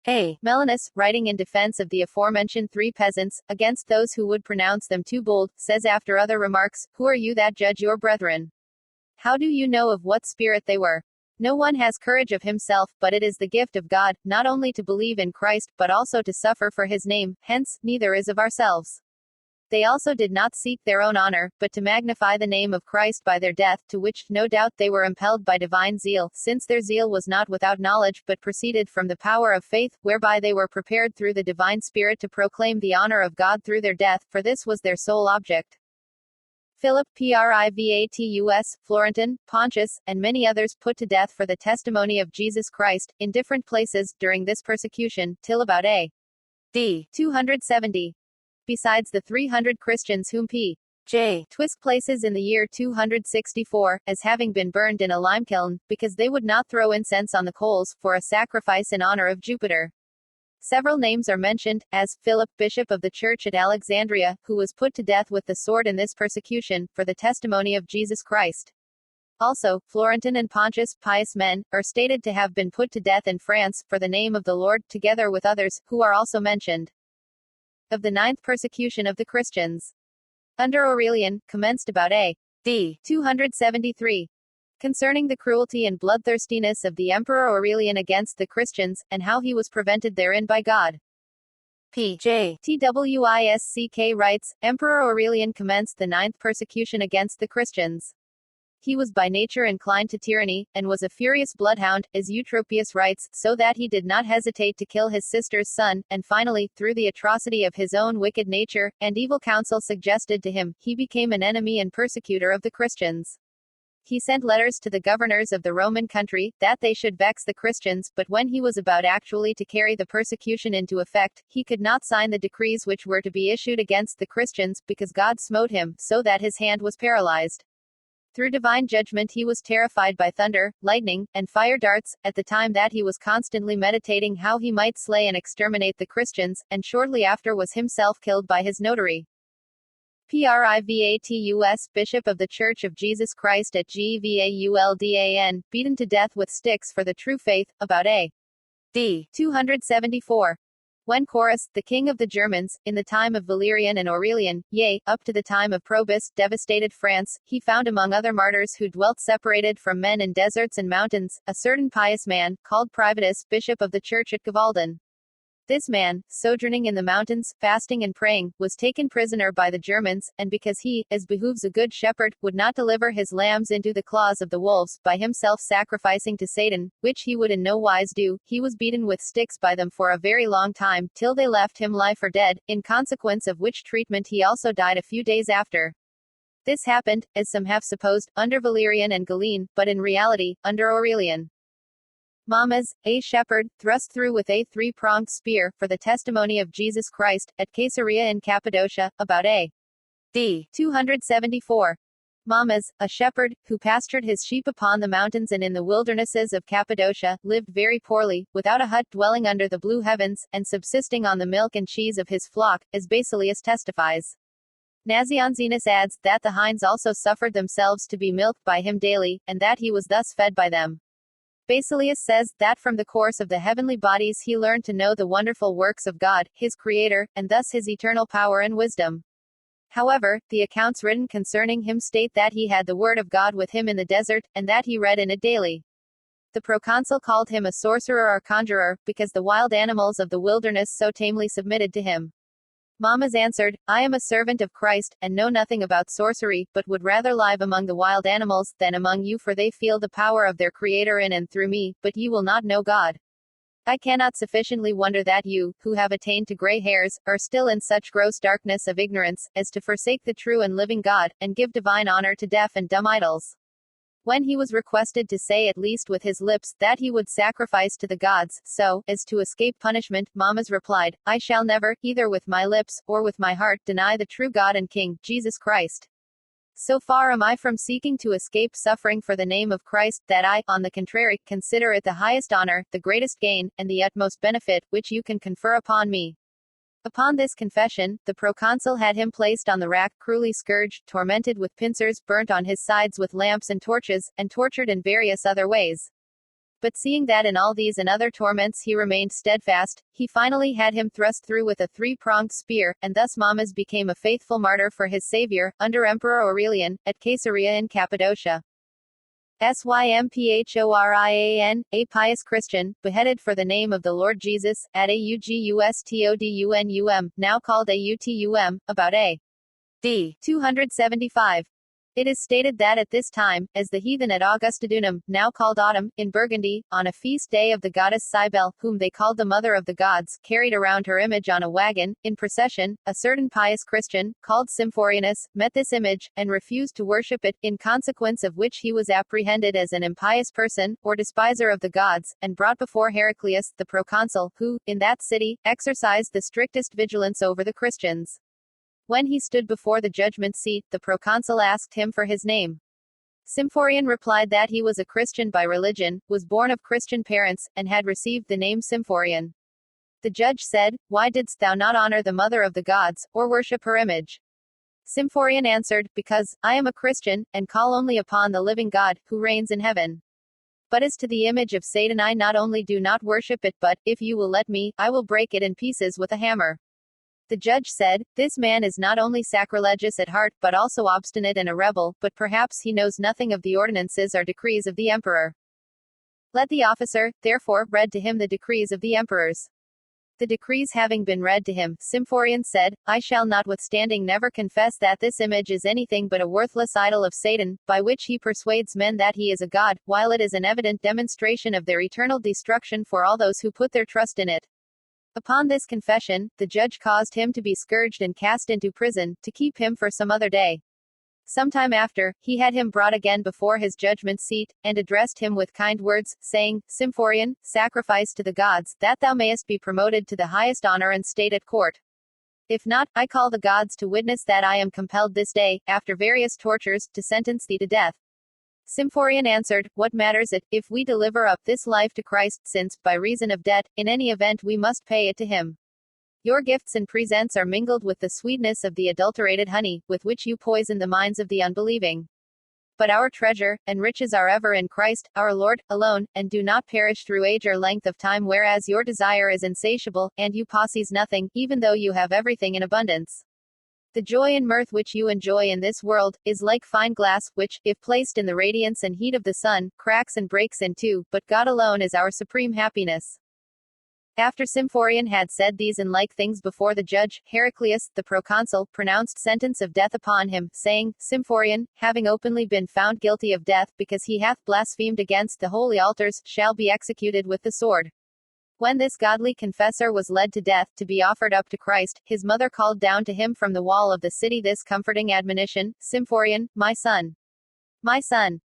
A. Melanus, writing in defense of the aforementioned 3 peasants, against those who would pronounce them too bold, says after other remarks, "Who are you that judge your brethren? How do you know of what spirit they were? No one has courage of himself, but it is the gift of God, not only to believe in Christ, but also to suffer for his name, hence, neither is of ourselves. They also did not seek their own honor, but to magnify the name of Christ by their death, to which, no doubt, they were impelled by divine zeal, since their zeal was not without knowledge, but proceeded from the power of faith, whereby they were prepared through the divine Spirit to proclaim the honor of God through their death, for this was their sole object." Philip, Privatus, Florentin, Pontius, and many others put to death for the testimony of Jesus Christ, in different places, during this persecution, till about A.D. 270. Besides the 300 Christians whom P.J. Twisk places in the year 264, as having been burned in a limekiln, because they would not throw incense on the coals, for a sacrifice in honor of Jupiter. Several names are mentioned, as Philip, bishop of the church at Alexandria, who was put to death with the sword in this persecution, for the testimony of Jesus Christ. Also, Florentin and Pontius, pious men, are stated to have been put to death in France, for the name of the Lord, together with others, who are also mentioned. Of the 9th persecution of the Christians, under Aurelian, commenced about A.D. 273. concerning the cruelty and bloodthirstiness of the Emperor Aurelian against the Christians, and how he was prevented therein by God. P.J. Twisk writes, Emperor Aurelian commenced the 9th persecution against the Christians. He was by nature inclined to tyranny, and was a furious bloodhound, as Eutropius writes, so that he did not hesitate to kill his sister's son, and finally, through the atrocity of his own wicked nature, and evil counsel suggested to him, he became an enemy and persecutor of the Christians. He sent letters to the governors of the Roman country, that they should vex the Christians, but when he was about actually to carry the persecution into effect, he could not sign the decrees which were to be issued against the Christians, because God smote him, so that his hand was paralyzed. Through divine judgment he was terrified by thunder, lightning, and fire darts, at the time that he was constantly meditating how he might slay and exterminate the Christians, and shortly after was himself killed by his notary. Privatus, Bishop of the Church of Jesus Christ at Gvauldan, beaten to death with sticks for the true faith, about A.D. 274. When Chorus, the king of the Germans, in the time of Valerian and Aurelian, yea, up to the time of Probus, devastated France, he found among other martyrs who dwelt separated from men in deserts and mountains, a certain pious man, called Privatus, bishop of the church at Gvaudan. This man, sojourning in the mountains, fasting and praying, was taken prisoner by the Germans, and because he, as behooves a good shepherd, would not deliver his lambs into the claws of the wolves, by himself sacrificing to Satan, which he would in no wise do, he was beaten with sticks by them for a very long time, till they left him life or dead, in consequence of which treatment he also died a few days after. This happened, as some have supposed, under Valerian and Galen, but in reality, under Aurelian. Mamas, a shepherd, thrust through with a 3-pronged spear, for the testimony of Jesus Christ, at Caesarea in Cappadocia, about A.D. 274. Mamas, a shepherd, who pastured his sheep upon the mountains and in the wildernesses of Cappadocia, lived very poorly, without a hut, dwelling under the blue heavens, and subsisting on the milk and cheese of his flock, as Basilius testifies. Nazianzenus adds, that the hinds also suffered themselves to be milked by him daily, and that he was thus fed by them. Basilius says, that from the course of the heavenly bodies he learned to know the wonderful works of God, his Creator, and thus his eternal power and wisdom. However, the accounts written concerning him state that he had the word of God with him in the desert, and that he read in it daily. The proconsul called him a sorcerer or conjurer, because the wild animals of the wilderness so tamely submitted to him. Mamas answered, I am a servant of Christ, and know nothing about sorcery, but would rather live among the wild animals, than among you, for they feel the power of their Creator in and through me, but ye will not know God. I cannot sufficiently wonder that you, who have attained to gray hairs, are still in such gross darkness of ignorance, as to forsake the true and living God, and give divine honor to deaf and dumb idols. When he was requested to say at least with his lips, that he would sacrifice to the gods, so, as to escape punishment, Mamas replied, I shall never, either with my lips, or with my heart, deny the true God and King, Jesus Christ. So far am I from seeking to escape suffering for the name of Christ, that I, on the contrary, consider it the highest honor, the greatest gain, and the utmost benefit, which you can confer upon me. Upon this confession, the proconsul had him placed on the rack, cruelly scourged, tormented with pincers, burnt on his sides with lamps and torches, and tortured in various other ways. But seeing that in all these and other torments he remained steadfast, he finally had him thrust through with a 3-pronged spear, and thus Mamas became a faithful martyr for his Savior, under Emperor Aurelian, at Caesarea in Cappadocia. Symphorian, a pious Christian, beheaded for the name of the Lord Jesus, at Augustodunum, now called Autum, about A.D. 275. It is stated that at this time, as the heathen at Augustodunum, now called Autumn, in Burgundy, on a feast day of the goddess Cybele, whom they called the Mother of the Gods, carried around her image on a wagon, in procession, a certain pious Christian, called Symphorianus, met this image, and refused to worship it, in consequence of which he was apprehended as an impious person, or despiser of the gods, and brought before Heraclius, the proconsul, who, in that city, exercised the strictest vigilance over the Christians. When he stood before the judgment seat, the proconsul asked him for his name. Symphorian replied that he was a Christian by religion, was born of Christian parents, and had received the name Symphorian. The judge said, Why didst thou not honor the Mother of the Gods, or worship her image? Symphorian answered, Because, I am a Christian, and call only upon the living God, who reigns in heaven. But as to the image of Satan I not only do not worship it but, if you will let me, I will break it in pieces with a hammer. The judge said, "This man is not only sacrilegious at heart, but also obstinate and a rebel, but perhaps he knows nothing of the ordinances or decrees of the emperor." Let the officer, therefore, read to him the decrees of the emperors. The decrees having been read to him, Symphorian said, "I shall notwithstanding never confess that this image is anything but a worthless idol of Satan, by which he persuades men that he is a god, while it is an evident demonstration of their eternal destruction for all those who put their trust in it." Upon this confession, the judge caused him to be scourged and cast into prison, to keep him for some other day. Some time after, he had him brought again before his judgment seat, and addressed him with kind words, saying, "Symphorian, sacrifice to the gods, that thou mayest be promoted to the highest honor and state at court. If not, I call the gods to witness that I am compelled this day, after various tortures, to sentence thee to death." Symphorian answered, "What matters it, if we deliver up this life to Christ, since, by reason of debt, in any event we must pay it to him. Your gifts and presents are mingled with the sweetness of the adulterated honey, with which you poison the minds of the unbelieving. But our treasure and riches are ever in Christ, our Lord, alone, and do not perish through age or length of time, whereas your desire is insatiable, and you possess nothing, even though you have everything in abundance. The joy and mirth which you enjoy in this world, is like fine glass, which, if placed in the radiance and heat of the sun, cracks and breaks in two, but God alone is our supreme happiness." After Symphorian had said these and like things before the judge, Heraclius, the proconsul, pronounced sentence of death upon him, saying, "Symphorian, having openly been found guilty of death, because he hath blasphemed against the holy altars, shall be executed with the sword." When this godly confessor was led to death, to be offered up to Christ, his mother called down to him from the wall of the city this comforting admonition, "Symphorian, my son,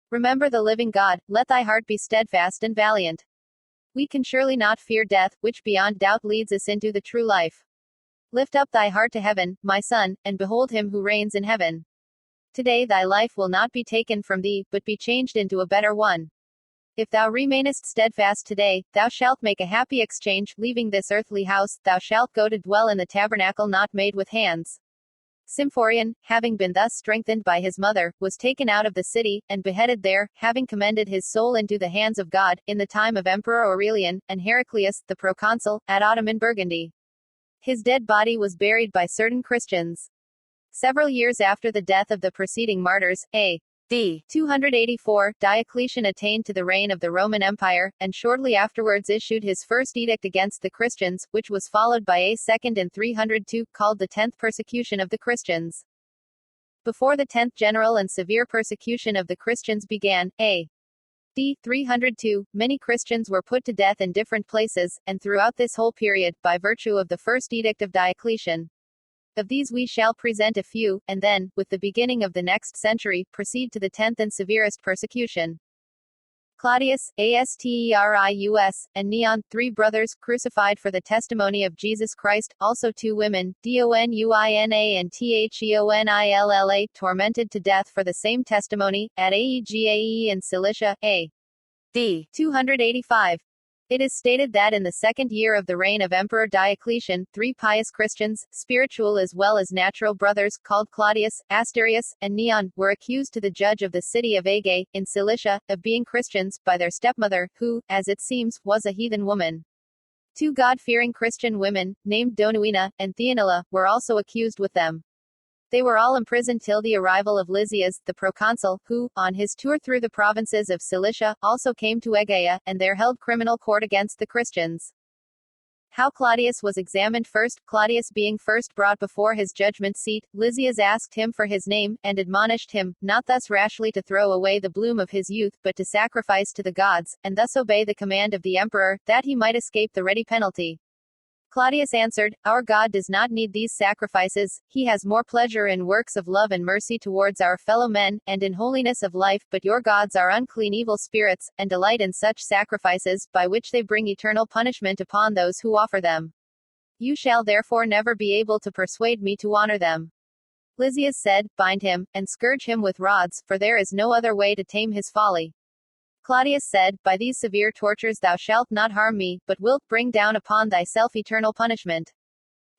remember the living God, let thy heart be steadfast and valiant. We can surely not fear death, which beyond doubt leads us into the true life. Lift up thy heart to heaven, my son, and behold him who reigns in heaven. Today thy life will not be taken from thee, but be changed into a better one. If thou remainest steadfast today, thou shalt make a happy exchange, leaving this earthly house, thou shalt go to dwell in the tabernacle not made with hands." Symphorian, having been thus strengthened by his mother, was taken out of the city, and beheaded there, having commended his soul into the hands of God, in the time of Emperor Aurelian, and Heraclius, the proconsul, at Autumn in Burgundy. His dead body was buried by certain Christians. Several years after the death of the preceding martyrs, a.D. 284, Diocletian attained to the reign of the Roman Empire, and shortly afterwards issued his first edict against the Christians, which was followed by a second in 302, called the 10th persecution of the Christians. Before the 10th general and severe persecution of the Christians began, a.D. 302, many Christians were put to death in different places, and throughout this whole period, by virtue of the first edict of Diocletian. Of these we shall present a few, and then, with the beginning of the next century, proceed to the 10th and severest persecution. Claudius, Asterius, and Neon, 3 brothers, crucified for the testimony of Jesus Christ, also 2 women, Donuina and Theonilla, tormented to death for the same testimony, at Aegae in Cilicia, a.D. 285. It is stated that in the second year of the reign of Emperor Diocletian, 3 pious Christians, spiritual as well as natural brothers, called Claudius, Asterius, and Neon, were accused to the judge of the city of Aegae, in Cilicia, of being Christians, by their stepmother, who, as it seems, was a heathen woman. 2 God-fearing Christian women, named Donuina and Theonilla, were also accused with them. They were all imprisoned till the arrival of Lysias, the proconsul, who, on his tour through the provinces of Cilicia, also came to Aegaea, and there held criminal court against the Christians. How Claudius was examined first. Claudius being first brought before his judgment seat, Lysias asked him for his name, and admonished him, not thus rashly to throw away the bloom of his youth, but to sacrifice to the gods, and thus obey the command of the emperor, that he might escape the ready penalty. Claudius answered, "Our God does not need these sacrifices, he has more pleasure in works of love and mercy towards our fellow men, and in holiness of life, but your gods are unclean evil spirits, and delight in such sacrifices, by which they bring eternal punishment upon those who offer them. You shall therefore never be able to persuade me to honor them." Lysias said, "Bind him, and scourge him with rods, for there is no other way to tame his folly." Claudius said, "By these severe tortures thou shalt not harm me, but wilt bring down upon thyself eternal punishment."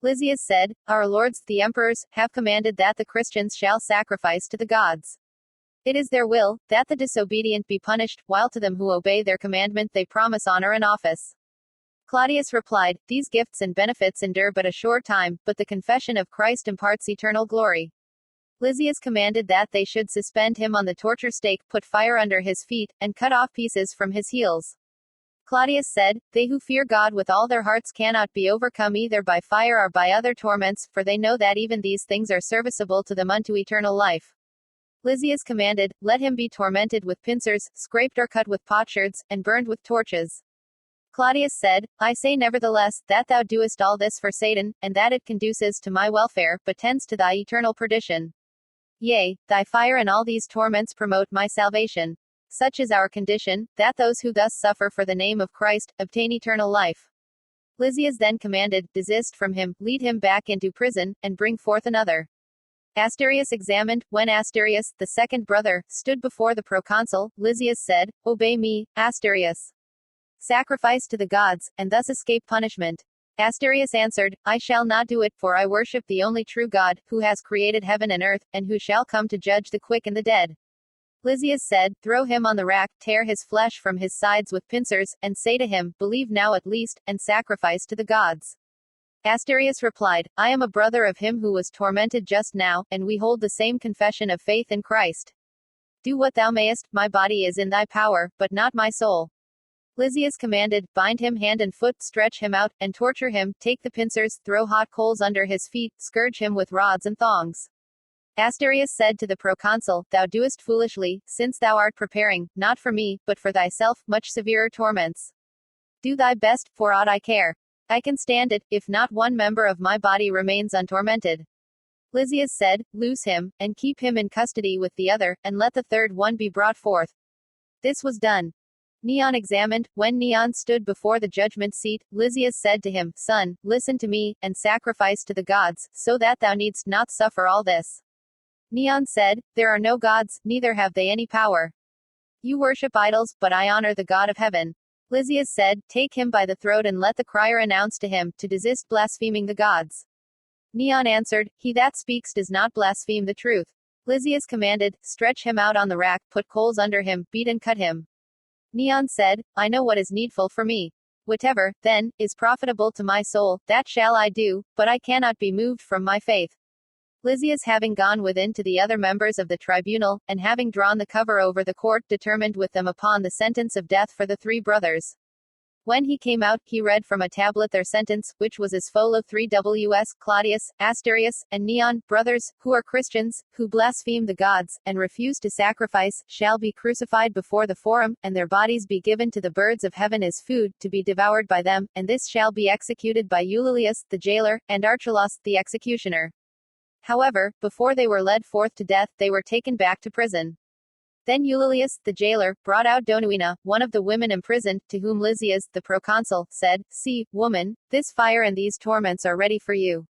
Lysias said, "Our lords, the emperors, have commanded that the Christians shall sacrifice to the gods. It is their will, that the disobedient be punished, while to them who obey their commandment they promise honor and office." Claudius replied, these gifts and benefits endure but a short time, but the confession of Christ imparts eternal glory. Lysias commanded that they should suspend him on the torture stake, put fire under his feet, and cut off pieces from his heels. Claudius said, they who fear God with all their hearts cannot be overcome either by fire or by other torments, for they know that even these things are serviceable to them unto eternal life. Lysias commanded, let him be tormented with pincers, scraped or cut with potsherds, and burned with torches. Claudius said, I say nevertheless, that thou doest all this for Satan, and that it conduces to my welfare, but tends to thy eternal perdition. Yea, thy fire and all these torments promote my salvation. Such is our condition, that those who thus suffer for the name of Christ, obtain eternal life. Lysias then commanded, desist from him, lead him back into prison, and bring forth another. Asterius examined. When Asterius, the second brother, stood before the proconsul, Lysias said, obey me, Asterius. Sacrifice to the gods, and thus escape punishment. Asterius answered, I shall not do it, for I worship the only true God, who has created heaven and earth, and who shall come to judge the quick and the dead. Lysias said, throw him on the rack, tear his flesh from his sides with pincers, and say to him, believe now at least, and sacrifice to the gods. Asterius replied, I am a brother of him who was tormented just now, and we hold the same confession of faith in Christ. Do what thou mayest, my body is in thy power, but not my soul. Lysias commanded, bind him hand and foot, stretch him out, and torture him, take the pincers, throw hot coals under his feet, scourge him with rods and thongs. Asterius said to the proconsul, thou doest foolishly, since thou art preparing, not for me, but for thyself, much severer torments. Do thy best, for aught I care. I can stand it, if not one member of my body remains untormented. Lysias said, loose him, and keep him in custody with the other, and let the third one be brought forth. This was done. Neon examined. When Neon stood before the judgment seat, Lysias said to him, son, listen to me, and sacrifice to the gods, so that thou needst not suffer all this. Neon said, there are no gods, neither have they any power. You worship idols, but I honor the God of heaven. Lysias said, take him by the throat and let the crier announce to him, to desist blaspheming the gods. Neon answered, he that speaks does not blaspheme the truth. Lysias commanded, stretch him out on the rack, put coals under him, beat and cut him. Neon said, I know what is needful for me. Whatever, then, is profitable to my soul, that shall I do, but I cannot be moved from my faith. Lysias having gone within to the other members of the tribunal, and having drawn the cover over the court, determined with them upon the sentence of death for the three brothers. When he came out, he read from a tablet their sentence, which was as follows: 3ws, Claudius, Asterius, and Neon, brothers, who are Christians, who blaspheme the gods, and refuse to sacrifice, shall be crucified before the forum, and their bodies be given to the birds of heaven as food, to be devoured by them, and this shall be executed by Eulalius, the jailer, and Archelaus, the executioner. However, before they were led forth to death, they were taken back to prison. Then Eulalius, the jailer, brought out Donuina, one of the women imprisoned, to whom Lysias, the proconsul, said, see, woman, this fire and these torments are ready for you.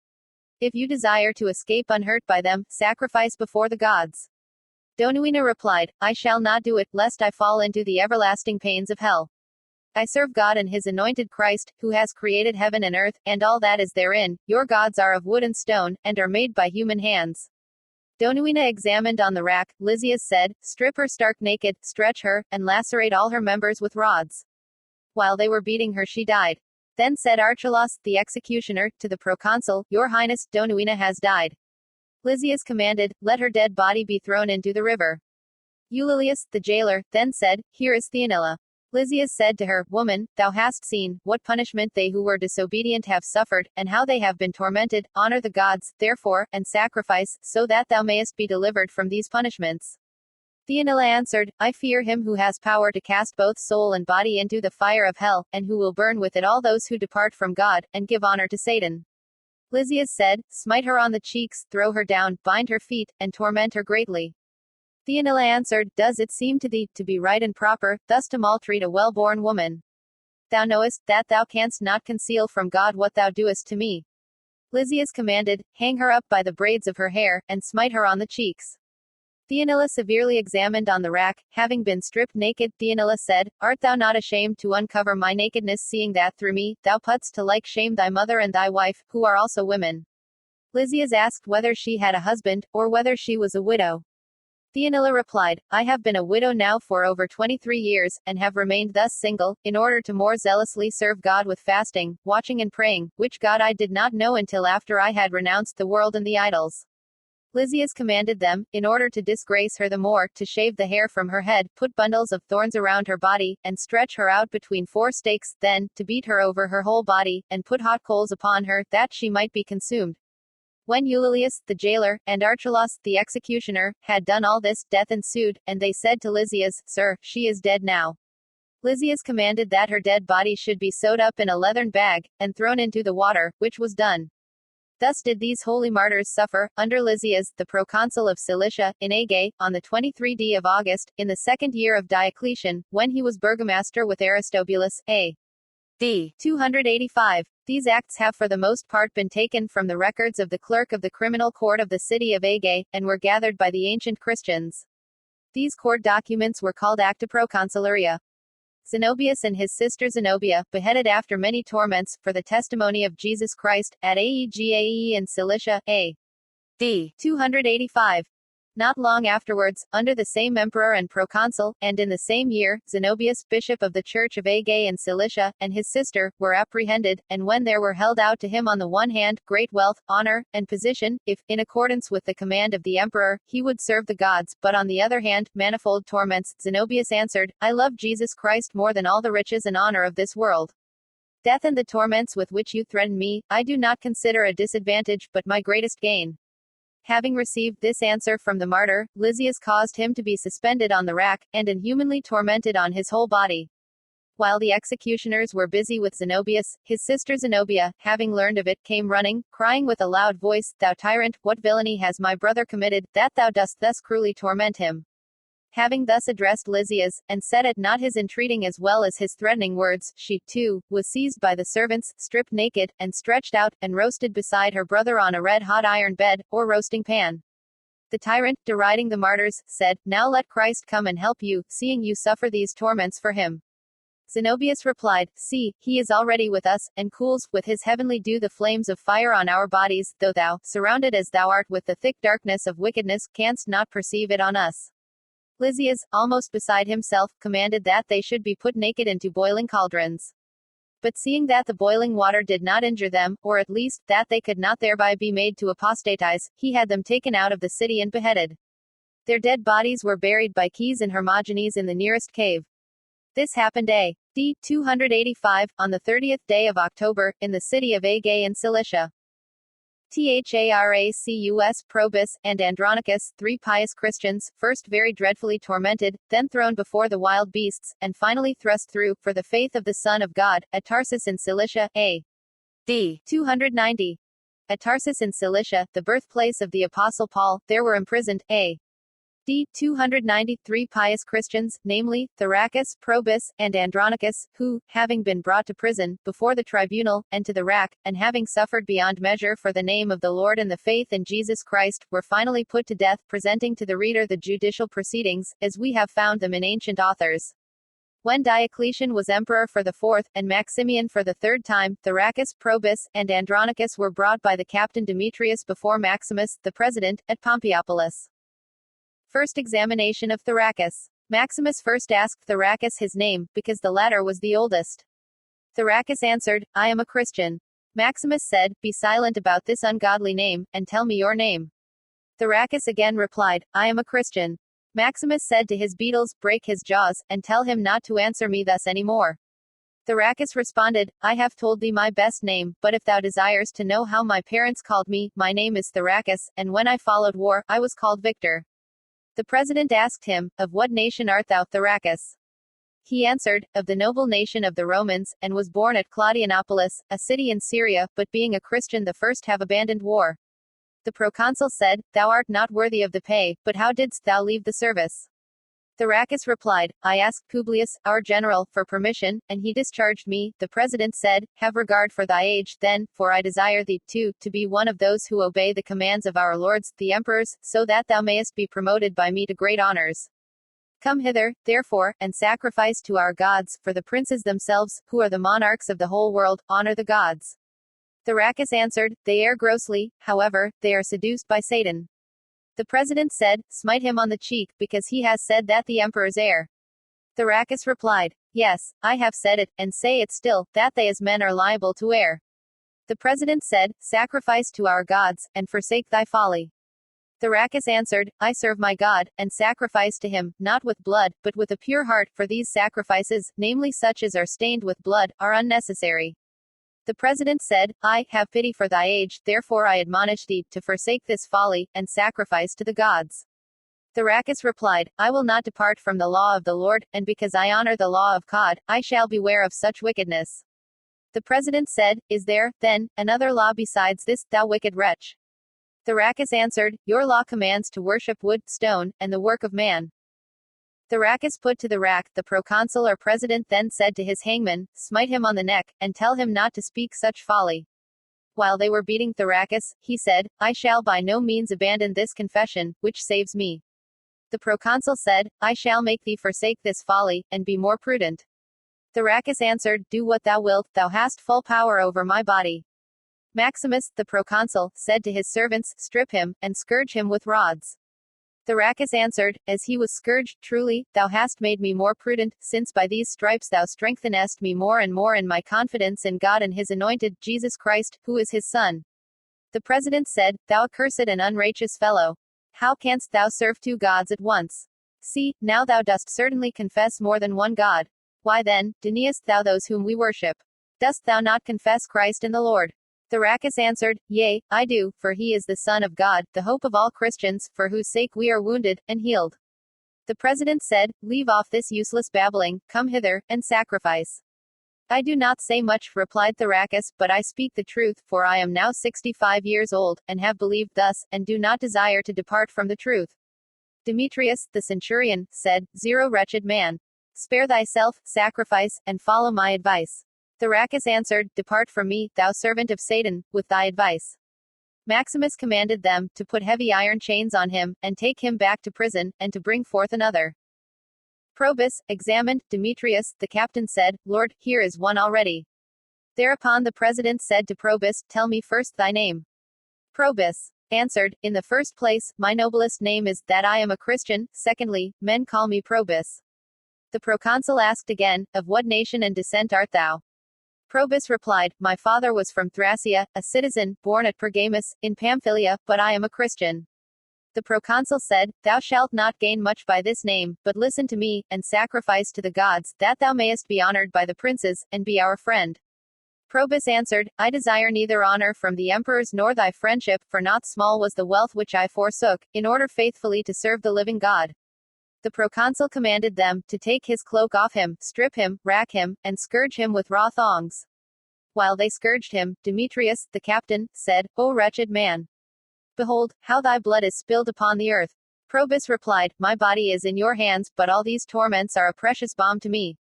If you desire to escape unhurt by them, sacrifice before the gods. Donuina replied, I shall not do it, lest I fall into the everlasting pains of hell. I serve God and his anointed Christ, who has created heaven and earth, and all that is therein. Your gods are of wood and stone, and are made by human hands. Donuina examined on the rack. Lysias said, strip her stark naked, stretch her, and lacerate all her members with rods. While they were beating her she died. Then said Archelaus, the executioner, to the proconsul, Your Highness, Donuina has died. Lysias commanded, let her dead body be thrown into the river. Eulalius, the jailer, then said, Here is Theanilla. Lysias said to her, Woman, thou hast seen what punishment they who were disobedient have suffered, and how they have been tormented. Honor the gods, therefore, and sacrifice, so that thou mayest be delivered from these punishments. Theanilla answered, I fear him who has power to cast both soul and body into the fire of hell, and who will burn with it all those who depart from God, and give honor to Satan. Lysias said, Smite her on the cheeks, throw her down, bind her feet, and torment her greatly. Theanilla answered, Does it seem to thee to be right and proper, thus to maltreat a well-born woman? Thou knowest that thou canst not conceal from God what thou doest to me. Lysias commanded, Hang her up by the braids of her hair, and smite her on the cheeks. Theanilla severely examined on the rack. Having been stripped naked, Theanilla said, Art thou not ashamed to uncover my nakedness, seeing that through me, thou putst to like shame thy mother and thy wife, who are also women? Lysias asked whether she had a husband, or whether she was a widow. Theonilla replied, I have been a widow now for over 23 years, and have remained thus single, in order to more zealously serve God with fasting, watching and praying, which God I did not know until after I had renounced the world and the idols. Lysias commanded them, in order to disgrace her the more, to shave the hair from her head, put bundles of thorns around her body, and stretch her out between 4 stakes, then, to beat her over her whole body, and put hot coals upon her, that she might be consumed. When Eulalius, the jailer, and Archelaus, the executioner, had done all this, death ensued, and they said to Lysias, Sir, she is dead now. Lysias commanded that her dead body should be sewed up in a leathern bag, and thrown into the water, which was done. Thus did these holy martyrs suffer, under Lysias, the proconsul of Cilicia, in Aegae, on the 23rd of August, in the 2nd year of Diocletian, when he was burgomaster with Aristobulus, A.D. 285. These acts have for the most part been taken from the records of the clerk of the criminal court of the city of Aegae, and were gathered by the ancient Christians. These court documents were called Acta Proconsularia. Zenobius and his sister Zenobia, beheaded after many torments, for the testimony of Jesus Christ, at Aegae in Cilicia, A.D. 285. Not long afterwards, under the same emperor and proconsul, and in the same year, Zenobius, bishop of the church of Aegae in Cilicia, and his sister, were apprehended, and when there were held out to him on the one hand, great wealth, honor, and position, if, in accordance with the command of the emperor, he would serve the gods, but on the other hand, manifold torments, Zenobius answered, I love Jesus Christ more than all the riches and honor of this world. Death and the torments with which you threaten me, I do not consider a disadvantage, but my greatest gain. Having received this answer from the martyr, Lysias caused him to be suspended on the rack, and inhumanly tormented on his whole body. While the executioners were busy with Zenobius, his sister Zenobia, having learned of it, came running, crying with a loud voice, Thou tyrant, what villainy has my brother committed, that thou dost thus cruelly torment him? Having thus addressed Lysias, and set at naught his entreating as well as his threatening words, she, too, was seized by the servants, stripped naked, and stretched out, and roasted beside her brother on a red-hot iron bed, or roasting pan. The tyrant, deriding the martyrs, said, Now let Christ come and help you, seeing you suffer these torments for him. Zenobius replied, See, he is already with us, and cools, with his heavenly dew the flames of fire on our bodies, though thou, surrounded as thou art with the thick darkness of wickedness, canst not perceive it on us. Lysias, almost beside himself, commanded that they should be put naked into boiling cauldrons. But seeing that the boiling water did not injure them, or at least, that they could not thereby be made to apostatize, he had them taken out of the city and beheaded. Their dead bodies were buried by Caius and Hermogenes in the nearest cave. This happened A.D. 285, on the 30th day of October, in the city of Aegae in Cilicia. Tharacus, Probus, and Andronicus, 3 pious Christians, first very dreadfully tormented, then thrown before the wild beasts, and finally thrust through, for the faith of the Son of God, at Tarsus in Cilicia, A.D. 290. At Tarsus in Cilicia, the birthplace of the Apostle Paul, there were imprisoned, A.D. 293 pious Christians, namely, Tharacus, Probus, and Andronicus, who, having been brought to prison, before the tribunal, and to the rack, and having suffered beyond measure for the name of the Lord and the faith in Jesus Christ, were finally put to death, presenting to the reader the judicial proceedings, as we have found them in ancient authors. When Diocletian was emperor for the 4th, and Maximian for the 3rd time, Tharacus, Probus, and Andronicus were brought by the captain Demetrius before Maximus, the president, at Pompeiapolis. First examination of Tharacus. Maximus first asked Tharacus his name, because the latter was the oldest. Tharacus answered, I am a Christian. Maximus said, Be silent about this ungodly name, and tell me your name. Tharacus again replied, I am a Christian. Maximus said to his beetles, Break his jaws, and tell him not to answer me thus any more. Tharacus responded, I have told thee my best name, but if thou desires to know how my parents called me, my name is Tharacus, and when I followed war, I was called Victor. The president asked him, Of what nation art thou, Tharacus? He answered, Of the noble nation of the Romans, and was born at Claudianopolis, a city in Syria, but being a Christian the first have abandoned war. The proconsul said, Thou art not worthy of the pay, but how didst thou leave the service? Tharacus replied, I asked Publius, our general, for permission, and he discharged me. The president said, Have regard for thy age, then, for I desire thee, too, to be one of those who obey the commands of our lords, the emperors, so that thou mayest be promoted by me to great honors. Come hither, therefore, and sacrifice to our gods, for the princes themselves, who are the monarchs of the whole world, honor the gods. Tharacus answered, They err grossly, however, they are seduced by Satan. The president said, smite him on the cheek, because he has said that the emperor's heir. Thracias replied, yes, I have said it, and say it still, that they as men are liable to err. The president said, sacrifice to our gods, and forsake thy folly. Thracias answered, I serve my God, and sacrifice to him, not with blood, but with a pure heart, for these sacrifices, namely such as are stained with blood, are unnecessary. The president said, I have pity for thy age, therefore I admonish thee, to forsake this folly, and sacrifice to the gods. Thracias replied, I will not depart from the law of the Lord, and because I honor the law of God, I shall beware of such wickedness. The president said, is there, then, another law besides this, thou wicked wretch? Thracias answered, your law commands to worship wood, stone, and the work of man. Thracias put to the rack. The proconsul or president then said to his hangman, smite him on the neck, and tell him not to speak such folly. While they were beating Thracias, he said, I shall by no means abandon this confession, which saves me. The proconsul said, I shall make thee forsake this folly, and be more prudent. Thracias answered, do what thou wilt, thou hast full power over my body. Maximus, the proconsul, said to his servants, strip him, and scourge him with rods. Thracias answered, as he was scourged, truly, thou hast made me more prudent, since by these stripes thou strengthenest me more and more in my confidence in God and his anointed, Jesus Christ, who is his Son. The president said, thou accursed and unrighteous fellow. How canst thou serve two gods at once? See, now thou dost certainly confess more than one God. Why then, deniest thou those whom we worship? Dost thou not confess Christ in the Lord? Thracias answered, yea, I do, for he is the Son of God, the hope of all Christians, for whose sake we are wounded, and healed. The president said, leave off this useless babbling, come hither, and sacrifice. I do not say much, replied Thracias, but I speak the truth, for I am now 65 years old, and have believed thus, and do not desire to depart from the truth. Demetrius, the centurion, said, Zero, wretched man. Spare thyself, sacrifice, and follow my advice. Thracias answered, depart from me, thou servant of Satan, with thy advice. Maximus commanded them to put heavy iron chains on him, and take him back to prison, and to bring forth another. Probus examined Demetrius. The captain said, Lord, here is one already. Thereupon the president said to Probus, tell me first thy name. Probus answered, in the first place, my noblest name is, that I am a Christian, secondly, men call me Probus. The proconsul asked again, of what nation and descent art thou? Probus replied, my father was from Thracia, a citizen, born at Pergamus, in Pamphylia, but I am a Christian. The proconsul said, thou shalt not gain much by this name, but listen to me, and sacrifice to the gods, that thou mayest be honored by the princes, and be our friend. Probus answered, I desire neither honor from the emperors nor thy friendship, for not small was the wealth which I forsook, in order faithfully to serve the living God. The proconsul commanded them to take his cloak off him, strip him, rack him, and scourge him with raw thongs. While they scourged him, Demetrius, the captain, said, O wretched man! Behold, how thy blood is spilled upon the earth. Probus replied, my body is in your hands, but all these torments are a precious balm to me.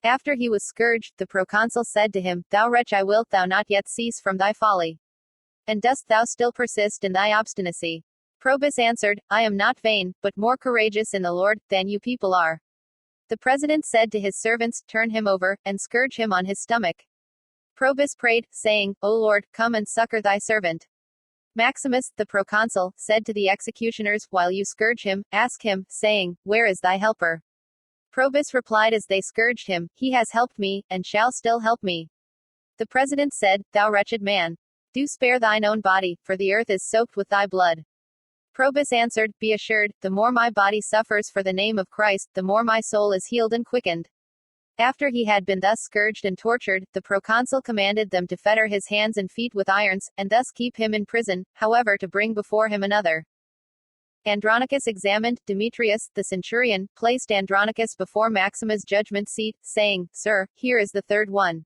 After he was scourged, the proconsul said to him, Thou wretch, wilt thou not yet cease from thy folly? And dost thou still persist in thy obstinacy? Probus answered, I am not vain, but more courageous in the Lord, than you people are. The president said to his servants, Turn him over, and scourge him on his stomach. Probus prayed, saying, O Lord, come and succor thy servant. Maximus, the proconsul, said to the executioners, While you scourge him, ask him, saying, Where is thy helper? Probus replied as they scourged him, He has helped me, and shall still help me. The president said, Thou wretched man! Do spare thine own body, for the earth is soaked with thy blood. Probus answered, Be assured, the more my body suffers for the name of Christ, the more my soul is healed and quickened. After he had been thus scourged and tortured, the proconsul commanded them to fetter his hands and feet with irons, and thus keep him in prison, however to bring before him another. Andronicus examined Demetrius, the centurion, placed Andronicus before Maximus' judgment seat, saying, Sir, here is the third one.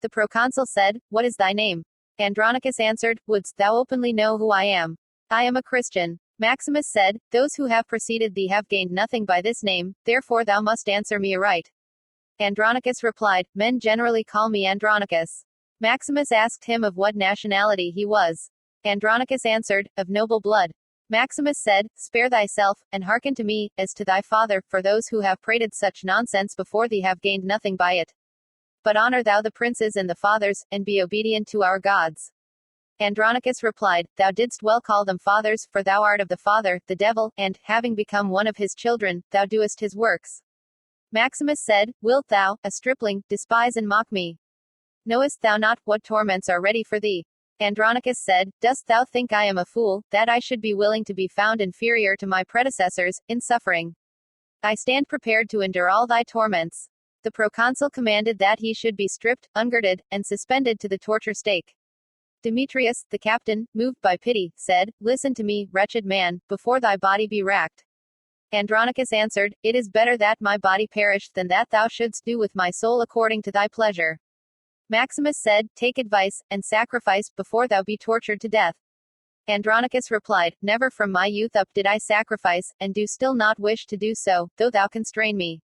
The proconsul said, What is thy name? Andronicus answered, Wouldst thou openly know who I am? I am a Christian. Maximus said, Those who have preceded thee have gained nothing by this name, therefore thou must answer me aright. Andronicus replied, Men generally call me Andronicus. Maximus asked him of what nationality he was. Andronicus answered, Of noble blood. Maximus said, Spare thyself, and hearken to me, as to thy father, for those who have prated such nonsense before thee have gained nothing by it. But honor thou the princes and the fathers, and be obedient to our gods. Andronicus replied, Thou didst well call them fathers, for thou art of the father, the devil, and, having become one of his children, thou doest his works. Maximus said, Wilt thou, a stripling, despise and mock me? Knowest thou not what torments are ready for thee? Andronicus said, Dost thou think I am a fool, that I should be willing to be found inferior to my predecessors, in suffering? I stand prepared to endure all thy torments. The proconsul commanded that he should be stripped, ungirded, and suspended to the torture stake. Demetrius, the captain, moved by pity, said, Listen to me, wretched man, before thy body be racked. Andronicus answered, It is better that my body perish than that thou shouldst do with my soul according to thy pleasure. Maximus said, Take advice, and sacrifice, before thou be tortured to death. Andronicus replied, Never from my youth up did I sacrifice, and do still not wish to do so, though thou constrain me.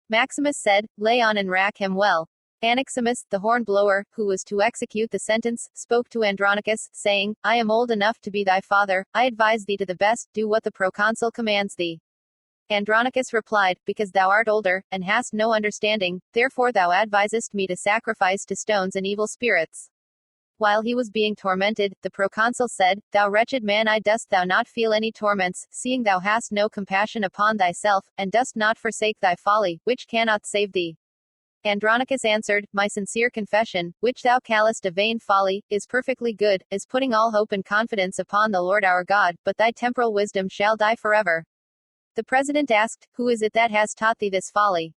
Maximus said, Lay on and rack him well. Anaximus, the horn blower, who was to execute the sentence, spoke to Andronicus, saying, I am old enough to be thy father, I advise thee to the best, do what the proconsul commands thee. Andronicus replied, Because thou art older, and hast no understanding, therefore thou advisest me to sacrifice to stones and evil spirits. While he was being tormented, the proconsul said, Thou wretched man, dost thou not feel any torments, seeing thou hast no compassion upon thyself, and dost not forsake thy folly, which cannot save thee? Andronicus answered, My sincere confession, which thou callest a vain folly, is perfectly good, as putting all hope and confidence upon the Lord our God, but thy temporal wisdom shall die forever. The president asked, Who is it that has taught thee this folly?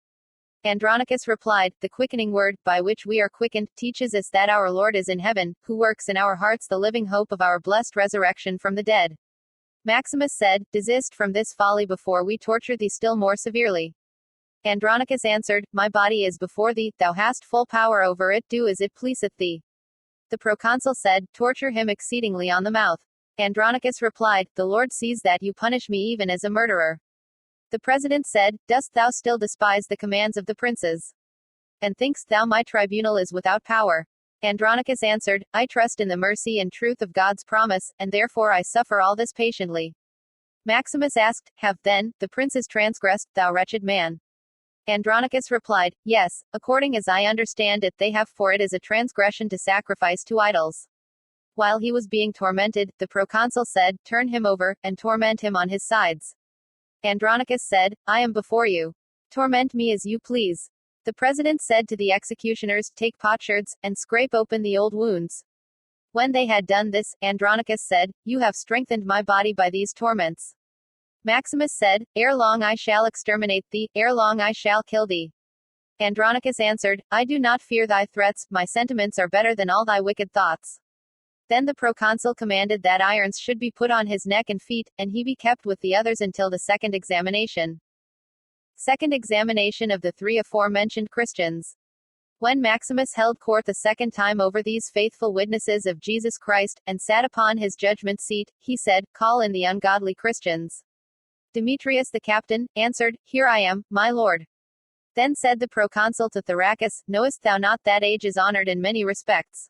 Andronicus replied, The quickening word, by which we are quickened, teaches us that our Lord is in heaven, who works in our hearts the living hope of our blessed resurrection from the dead. Maximus said, Desist from this folly before we torture thee still more severely. Andronicus answered, My body is before thee, thou hast full power over it, do as it pleaseth thee. The proconsul said, Torture him exceedingly on the mouth. Andronicus replied, The Lord sees that you punish me even as a murderer. The president said, Dost thou still despise the commands of the princes? And thinkst thou my tribunal is without power? Andronicus answered, I trust in the mercy and truth of God's promise, and therefore I suffer all this patiently. Maximus asked, Have, then, the princes transgressed, thou wretched man? Andronicus replied, Yes, according as I understand it they have, for it is a transgression to sacrifice to idols. While he was being tormented, the proconsul said, Turn him over, and torment him on his sides. Andronicus said, I am before you. Torment me as you please. The president said to the executioners, Take potsherds, and scrape open the old wounds. When they had done this, Andronicus said, You have strengthened my body by these torments. Maximus said, Ere long I shall exterminate thee, ere long I shall kill thee. Andronicus answered, I do not fear thy threats, my sentiments are better than all thy wicked thoughts. Then the proconsul commanded that irons should be put on his neck and feet, and he be kept with the others until the second examination. Second examination of the three aforementioned Christians. When Maximus held court the second time over these faithful witnesses of Jesus Christ, and sat upon his judgment seat, he said, Call in the ungodly Christians. Demetrius the captain answered, Here I am, my lord. Then said the proconsul to Thraccus, Knowest thou not that age is honored in many respects?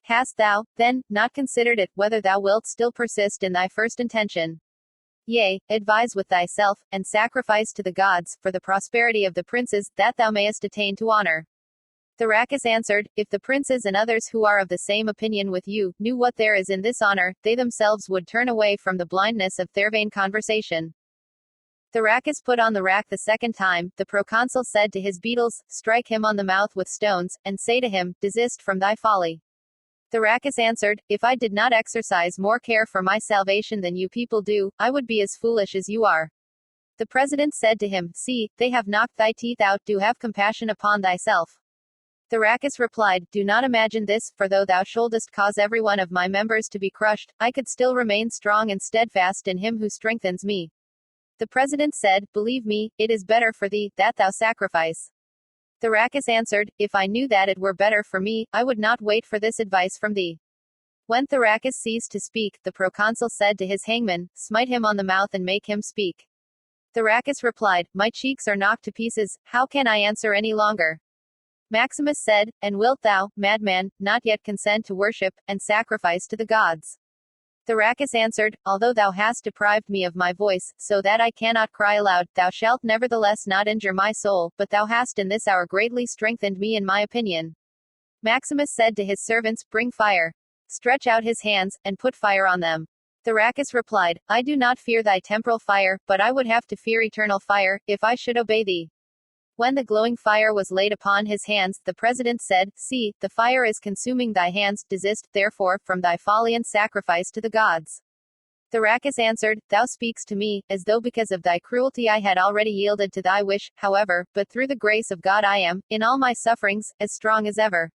Hast thou, then, not considered it, whether thou wilt still persist in thy first intention? Yea, advise with thyself, and sacrifice to the gods, for the prosperity of the princes, that thou mayest attain to honor. Thraccus answered, If the princes and others who are of the same opinion with you, knew what there is in this honor, they themselves would turn away from the blindness of their vain conversation. Thraccus put on the rack the second time, the proconsul said to his beetles, Strike him on the mouth with stones, and say to him, Desist from thy folly. Thraccus answered, If I did not exercise more care for my salvation than you people do, I would be as foolish as you are. The president said to him, See, they have knocked thy teeth out, do have compassion upon thyself. Thraccus replied, Do not imagine this, for though thou shouldest cause every one of my members to be crushed, I could still remain strong and steadfast in him who strengthens me. The president said, Believe me, it is better for thee, that thou sacrifice. Thraccus answered, If I knew that it were better for me, I would not wait for this advice from thee. When Thraccus ceased to speak, the proconsul said to his hangman, Smite him on the mouth and make him speak. Thraccus replied, My cheeks are knocked to pieces, how can I answer any longer? Maximus said, And wilt thou, madman, not yet consent to worship, and sacrifice to the gods? Thraccus answered, Although thou hast deprived me of my voice, so that I cannot cry aloud, thou shalt nevertheless not injure my soul, but thou hast in this hour greatly strengthened me in my opinion. Maximus said to his servants, Bring fire. stretch out his hands, and put fire on them. Thracias replied, I do not fear thy temporal fire, but I would have to fear eternal fire, if I should obey thee. When the glowing fire was laid upon his hands, the president said, See, the fire is consuming thy hands, desist, therefore, from thy folly and sacrifice to the gods. Thracias answered, Thou speakst to me, as though because of thy cruelty I had already yielded to thy wish, however, but through the grace of God I am, in all my sufferings, as strong as ever.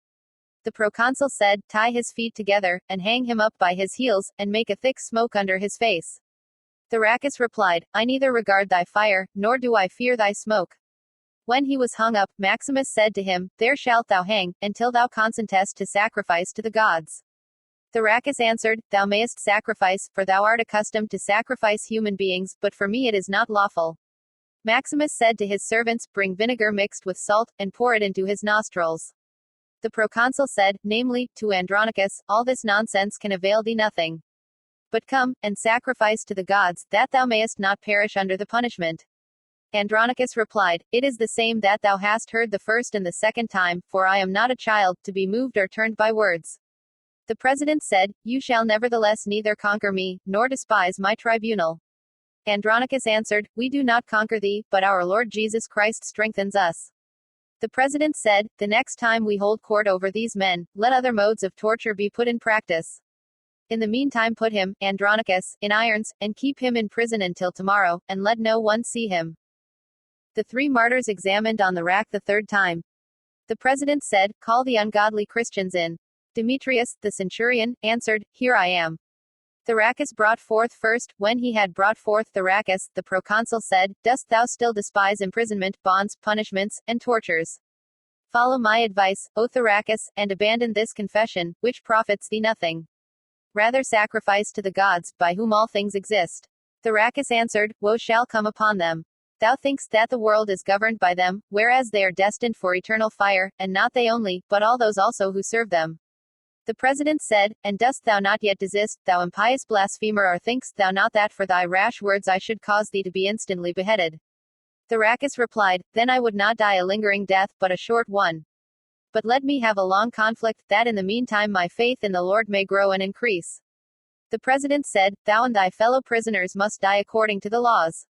The proconsul said, Tie his feet together, and hang him up by his heels, and make a thick smoke under his face. Thracias replied, I neither regard thy fire, nor do I fear thy smoke. When he was hung up, Maximus said to him, There shalt thou hang, until thou consentest to sacrifice to the gods. Thracias answered, Thou mayest sacrifice, for thou art accustomed to sacrifice human beings, but for me it is not lawful. Maximus said to his servants, Bring vinegar mixed with salt, and pour it into his nostrils. The proconsul said, namely, to Andronicus, All this nonsense can avail thee nothing. But come, and sacrifice to the gods, that thou mayest not perish under the punishment. Andronicus replied, It is the same that thou hast heard the first and the second time, for I am not a child, to be moved or turned by words. The president said, You shall nevertheless neither conquer me, nor despise my tribunal. Andronicus answered, We do not conquer thee, but our Lord Jesus Christ strengthens us. The president said, The next time we hold court over these men, let other modes of torture be put in practice. In the meantime put him, Andronicus, in irons, and keep him in prison until tomorrow, and let no one see him. The three martyrs examined on the rack the third time. The president said, Call the ungodly Christians in. Demetrius, the centurion, answered, Here I am. Thracias brought forth first. When he had brought forth Thracias, the proconsul said, Dost thou still despise imprisonment, bonds, punishments, and tortures? Follow my advice, O Thracias, and abandon this confession, which profits thee nothing. Rather sacrifice to the gods, by whom all things exist. Thracias answered, Woe shall come upon them. Thou thinkst that the world is governed by them, whereas they are destined for eternal fire, and not they only, but all those also who serve them. The president said, And dost thou not yet desist, thou impious blasphemer, or thinkst thou not that for thy rash words I should cause thee to be instantly beheaded? Thracias replied, Then I would not die a lingering death, but a short one. But let me have a long conflict, that in the meantime my faith in the Lord may grow and increase. The president said, Thou and thy fellow prisoners must die according to the laws.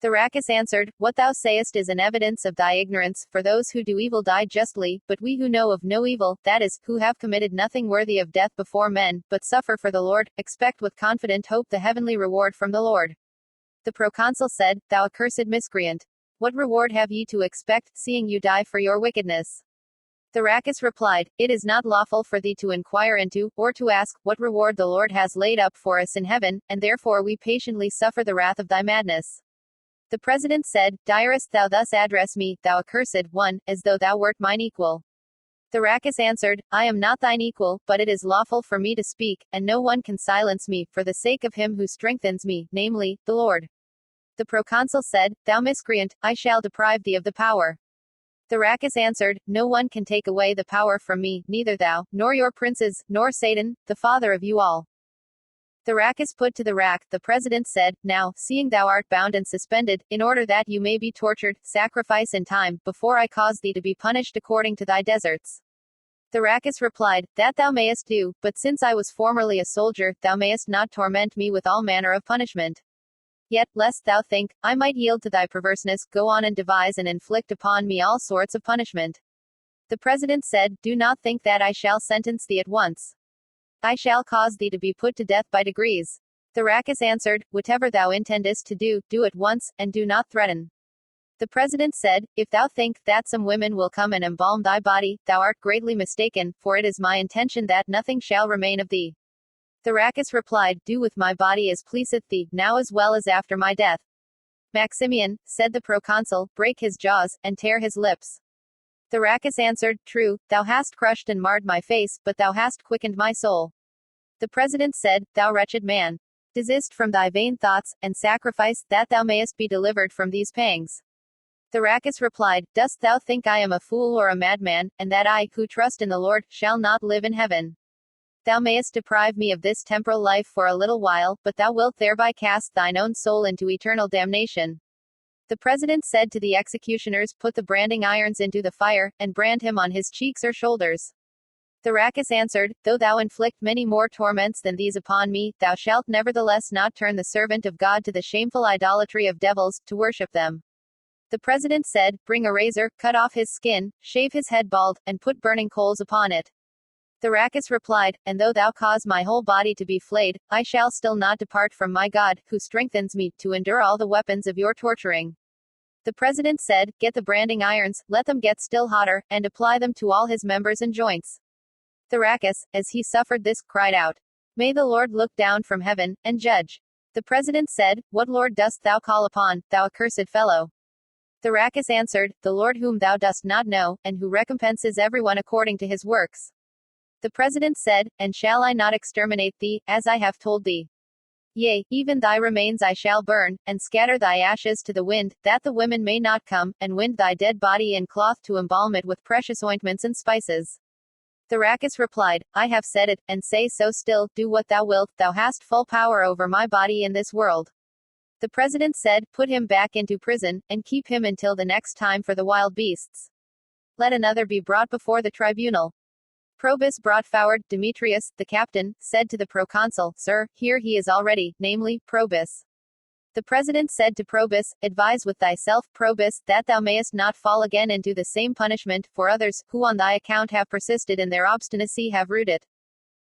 Thracias answered, What thou sayest is an evidence of thy ignorance, for those who do evil die justly, but we who know of no evil, that is, who have committed nothing worthy of death before men, but suffer for the Lord, expect with confident hope the heavenly reward from the Lord. The proconsul said, Thou accursed miscreant! What reward have ye to expect, seeing you die for your wickedness? Thracias replied, It is not lawful for thee to inquire into, or to ask, what reward the Lord has laid up for us in heaven, and therefore we patiently suffer the wrath of thy madness. The president said, Direst thou thus address me, thou accursed one, as though thou wert mine equal? Thracias answered, I am not thine equal, but it is lawful for me to speak, and no one can silence me, for the sake of him who strengthens me, namely, the Lord. The proconsul said, Thou miscreant, I shall deprive thee of the power. Thracias answered, No one can take away the power from me, neither thou, nor your princes, nor Satan, the father of you all. Thracias put to the rack. The president said, Now, seeing thou art bound and suspended, in order that you may be tortured, sacrifice in time, before I cause thee to be punished according to thy deserts. Thracias replied, That thou mayest do, but since I was formerly a soldier, thou mayest not torment me with all manner of punishment. Yet, lest thou think, I might yield to thy perverseness, go on and devise and inflict upon me all sorts of punishment. The president said, Do not think that I shall sentence thee at once. I shall cause thee to be put to death by degrees. Thracias answered, Whatever thou intendest to do, do at once, and do not threaten. The president said, If thou think that some women will come and embalm thy body, thou art greatly mistaken, for it is my intention that nothing shall remain of thee. Thracias replied, Do with my body as pleaseth thee, now as well as after my death. Maximian, said the proconsul, break his jaws, and tear his lips. Thracias answered, True, thou hast crushed and marred my face, but thou hast quickened my soul. The president said, Thou wretched man! Desist from thy vain thoughts, and sacrifice, that thou mayest be delivered from these pangs. Thracias replied, Dost thou think I am a fool or a madman, and that I, who trust in the Lord, shall not live in heaven? Thou mayest deprive me of this temporal life for a little while, but thou wilt thereby cast thine own soul into eternal damnation. The president said to the executioners, Put the branding irons into the fire, and brand him on his cheeks or shoulders. Thracias answered, Though thou inflict many more torments than these upon me, thou shalt nevertheless not turn the servant of God to the shameful idolatry of devils, to worship them. The president said, Bring a razor, cut off his skin, shave his head bald, and put burning coals upon it. Thracias replied, And though thou cause my whole body to be flayed, I shall still not depart from my God, who strengthens me to endure all the weapons of your torturing. The president said, Get the branding irons, let them get still hotter, and apply them to all his members and joints. Thracias, as he suffered this, cried out, May the Lord look down from heaven, and judge. The president said, What Lord dost thou call upon, thou accursed fellow? Thracias answered, The Lord whom thou dost not know, and who recompenses everyone according to his works. The president said, And shall I not exterminate thee, as I have told thee? Yea, even thy remains I shall burn, and scatter thy ashes to the wind, that the women may not come, and wind thy dead body in cloth to embalm it with precious ointments and spices. Thracias replied, I have said it, and say so still, do what thou wilt, thou hast full power over my body in this world. The president said, Put him back into prison, and keep him until the next time for the wild beasts. Let another be brought before the tribunal. Probus brought forward. Demetrius, the captain, said to the proconsul, Sir, here he is already, namely, Probus. The president said to Probus, Advise with thyself, Probus, that thou mayest not fall again into the same punishment, for others, who on thy account have persisted in their obstinacy have rued it.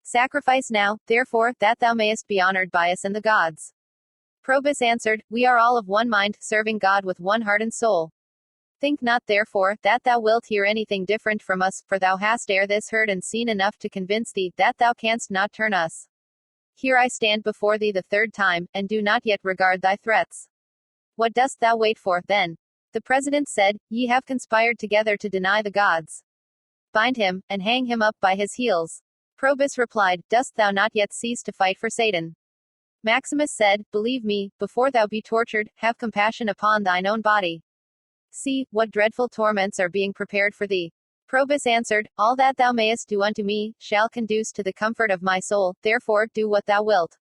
Sacrifice now, therefore, that thou mayest be honored by us and the gods. Probus answered, We are all of one mind, serving God with one heart and soul. Think not, therefore, that thou wilt hear anything different from us, for thou hast ere this heard and seen enough to convince thee that thou canst not turn us. Here I stand before thee the third time, and do not yet regard thy threats. What dost thou wait for, then? The president said, Ye have conspired together to deny the gods. Bind him, and hang him up by his heels. Probus replied, Dost thou not yet cease to fight for Satan? Maximus said, Believe me, before thou be tortured, have compassion upon thine own body. See, what dreadful torments are being prepared for thee. Probus answered, All that thou mayest do unto me, shall conduce to the comfort of my soul, therefore, do what thou wilt.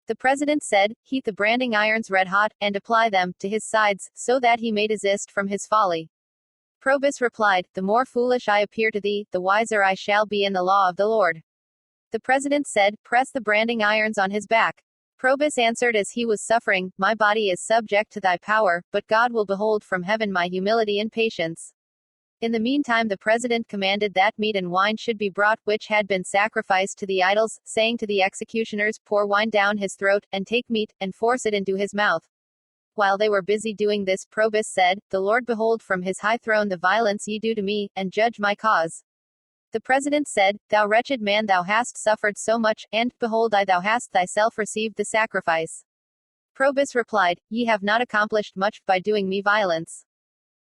The president said, Heat the branding irons red hot, and apply them to his sides, so that he may desist from his folly. Probus replied, The more foolish I appear to thee, the wiser I shall be in the law of the Lord. The president said, Press the branding irons on his back. Probus answered as he was suffering, My body is subject to thy power, but God will behold from heaven my humility and patience. In the meantime the president commanded that meat and wine should be brought, which had been sacrificed to the idols, saying to the executioners, Pour wine down his throat, and take meat, and force it into his mouth. While they were busy doing this, Probus said, The Lord behold from his high throne the violence ye do to me, and judge my cause. The president said, Thou wretched man, thou hast suffered so much, and, behold, thou hast thyself received the sacrifice. Probus replied, Ye have not accomplished much by doing me violence.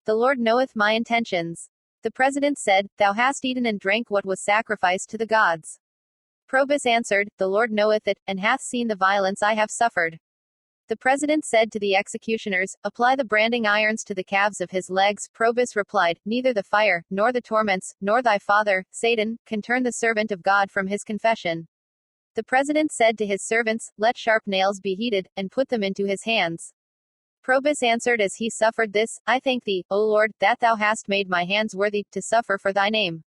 The Lord knoweth my intentions. The president said, Thou hast eaten and drank what was sacrificed to the gods. Probus answered, The Lord knoweth it, and hath seen the violence I have suffered. The president said to the executioners, Apply the branding irons to the calves of his legs. Probus replied, Neither the fire, nor the torments, nor thy father, Satan, can turn the servant of God from his confession. The president said to his servants, Let sharp nails be heated, and put them into his hands. Probus answered as he suffered this, I thank thee, O Lord, that thou hast made my hands worthy to suffer for thy name.